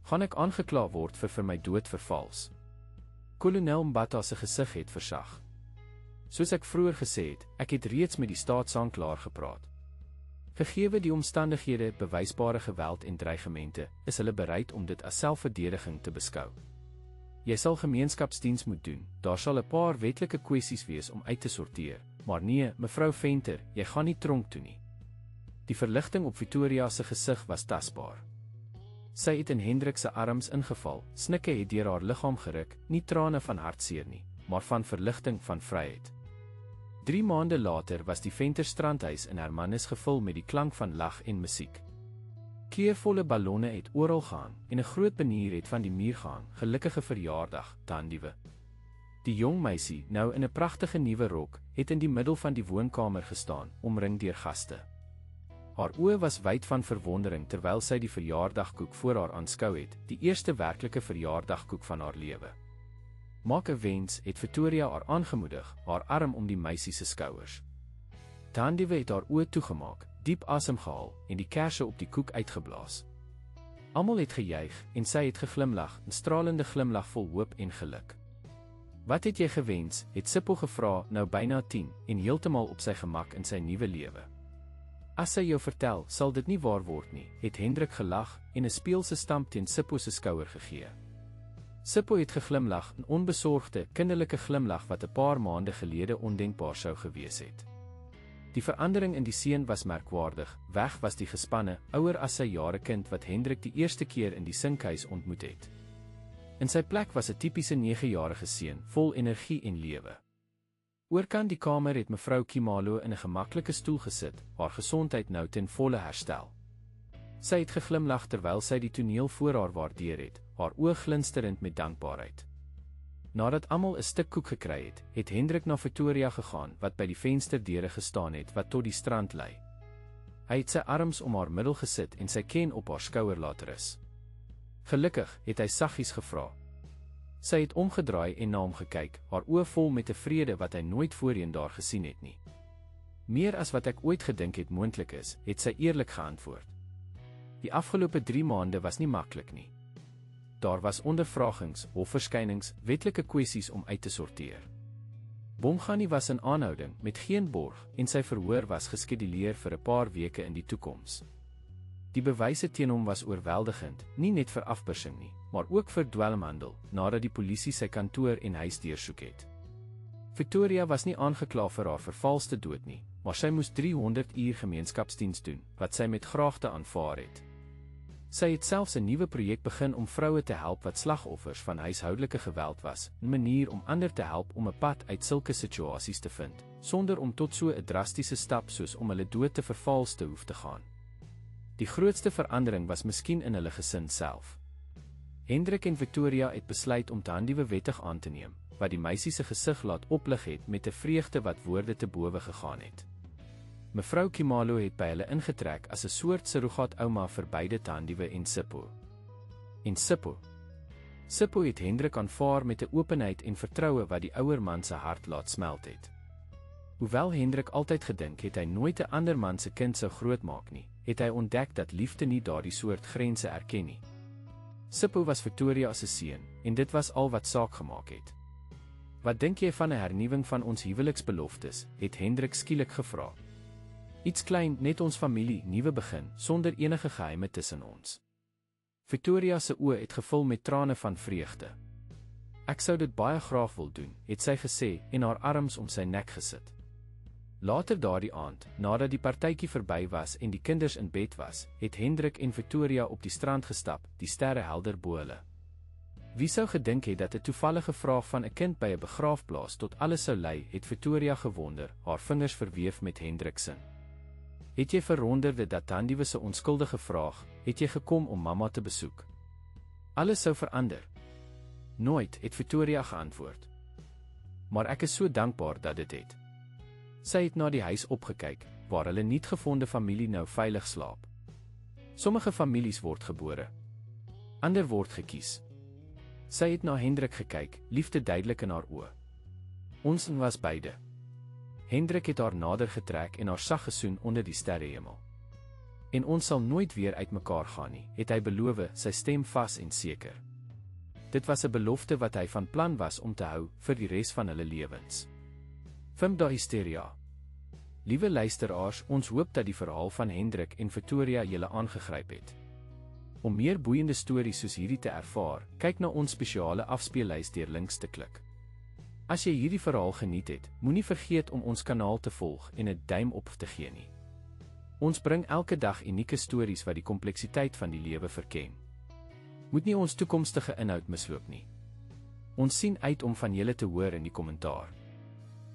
Gaan ek aangekla word vir my dood vervals? Kolonel Mbata se gesig het versag. Soos ek vroeër gesê het, ek het reeds met die staatsaanklaer gepraat. Gegeewe die omstandighede, bewysbare geweld en dreigemente, is hulle bereid om dit as selfverdediging te beskou. Jy sal gemeenskapsdiens moet doen, daar sal 'n paar wetlike kwessies wees om uit te sorteer, maar nee, mevrou Venter, jy gaan nie tronk toe nie. Die verligting op Victoria se gesig was tasbaar. Sy het in Hendrik se arms ingeval, snikke het deur haar liggaam geruk, nie trane van hartseer nie, maar van verligting, van vryheid. 3 maande later was die Venter strandhuis in Hermanus gevul met die klank van lag en musiek. Kleurvolle ballonne het oral gehang en 'n groot banier het van die muur gehang, gelukkige verjaardag, Tandiewe. Die jong meisie, nou in 'n pragtige nuwe rok, het in die middel van die woonkamer gestaan, omring deur gaste. Haar oë was wyd van verwondering terwyl sy die verjaardagkoek voor haar aanskou het, die eerste werklike verjaardagkoek van haar lewe. Maak 'n wens, het Victoria haar aangemoedig, haar arm om die meisie se skouers. Tandiewe het haar oë toegemaak, diep asem gehaal en die kersse op die koek uitgeblaas. Almal het gejuig en sy het geglimlag, 'n stralende glimlag vol hoop en geluk. Wat het jy gewens, het Sipho gevra, nou byna 10 en heeltemal op sy gemak in sy nuwe lewe. As sy jou vertel, sal dit nie waar word nie, het Hendrik gelag en 'n speelse stamp teen Sipho se skouer gegee. Sipho het geglimlag, 'n onbesorgde, kinderlike glimlag wat 'n paar maande gelede ondenkbaar sou gewees het. Die verandering in die seun was merkwaardig, weg was die gespanne, ouer as sy jare kind wat Hendrik die eerste keer in die sinkhuis ontmoet het. In sy plek was 'n tipiese 9-jarige seun, vol energie en lewe. Oorkant die kamer het mevrou Kimalo in 'n gemaklike stoel gesit, haar gesondheid nou ten volle herstel. Sy het geglimlag terwyl sy die toneel voor haar waardeer het, haar oë glinsterend met dankbaarheid. Nadat almal 'n stuk koek gekry het, het Hendrik na Victoria gegaan wat by die vensterdeure gestaan het wat tot die strand lei. Hy het sy arms om haar middel gesit en sy ken op haar skouer laat rus. Gelukkig, het hy saggies gevra. Sy het omgedraai en na hom gekyk, haar oë vol met 'n vrede wat hy nooit voorheen daar gesien het nie. Meer as wat ek ooit gedink het moontlik is, het sy eerlik geantwoord. Die afgelope 3 maande was nie maklik nie. Daar was ondervragings, hofverskynings, wetlike kwessies om uit te sorteer. Bongani was in aanhouding met geen borg en sy verhoor was geskeduleer vir 'n paar weke in die toekoms. Die bewyse teen hom was oorweldigend, nie net vir afpersing nie, maar ook vir dwelmhandel, nadat die polisie sy kantoor en huis deursoek het. Victoria was nie aangekla vir haar vervalste dood nie, maar sy moes 300 uur gemeenskapsdiens doen, wat sy met graagte aanvaar het. Sy het selfs 'n nuwe projek begin om vroue te help wat slagoffers van huishoudelike geweld was, 'n manier om ander te help om 'n pad uit sulke situasies te vind, sonder om tot so 'n drastiese stap soos om hulle dood te vervals te hoef te gaan. Die grootste verandering was miskien in hulle gesin self. Hendrik en Victoria het besluit om Tandiewe wettig aan te neem, wat die meisie se gesig laat oplig het met 'n vreugde wat woorde te bowe gegaan het. Mevrou Kimalo het by hulle ingetrek as 'n soort surrogaat ouma vir beide Tandiewe en Sipho. En Sipho het Hendrik aanvaar met 'n openheid en vertroue wat die ouer man se hart laat smelt het. Hoewel Hendrik altyd gedink het hy nooit 'n ander man se kind sou grootmaak nie, het hy ontdek dat liefde nie daardie soort grense erken nie. Sipho was Victoria se seun, en dit was al wat saak gemaak het. Wat dink jy van 'n hernuwing van ons huweliksbeloftes, het Hendrik skielik gevra. Iets klein, net ons familie, nuwe begin, sonder enige geheime tussen ons. Victoria se oë het gevul met trane van vreugde. Ek sou dit baie graag wil doen, het sy gesê en haar arms om sy nek gesit. Later daardie aand, nadat die partytjie verby was en die kinders in bed was, het Hendrik en Victoria op die strand gestap, die sterre helder bo hulle. Wie sou gedink het dat 'n toevallige vraag van 'n kind by 'n begraafplaas tot alles sou lei, het Victoria gewonder, haar vingers verweef met Hendrik se. Het jy verwonderde dat Tandiewe se onskuldige vraag, het jy gekom om mamma te besoek? Alles sou verander. Nooit, het Victoria geantwoord. Maar ek is so dankbaar dat dit het. Sy het na die huis opgekyk, waar hulle nietgevonde familie nou veilig slaap. Sommige families word gebore. Ander word gekies. Sy het na Hendrik gekyk, liefde duidelik in haar oë. Ons was beide. Hendrik het haar nader getrek en haar sag gesoen onder die sterrehemel. En ons sal nooit weer uitmekaar gaan nie, het hy beloof, sy stem vas en seker. Dit was 'n belofte wat hy van plan was om te hou vir die res van hulle lewens. Vimda hysteria. Liewe luisteraars, ons hoop dat die verhaal van Hendrik en Victoria julle aangegryp het. Om meer boeiende stories soos hierdie te ervaar, kyk na ons spesiale afspeellys deur links te klik. As jy hierdie verhaal geniet het, moenie vergeet om ons kanaal te volg en 'n duim op te gee nie. Ons bring elke dag unieke stories wat die kompleksiteit van die lewe verken. Moet nie ons toekomstige inhoud misloop nie. Ons sien uit om van julle te hoor in die kommentaar.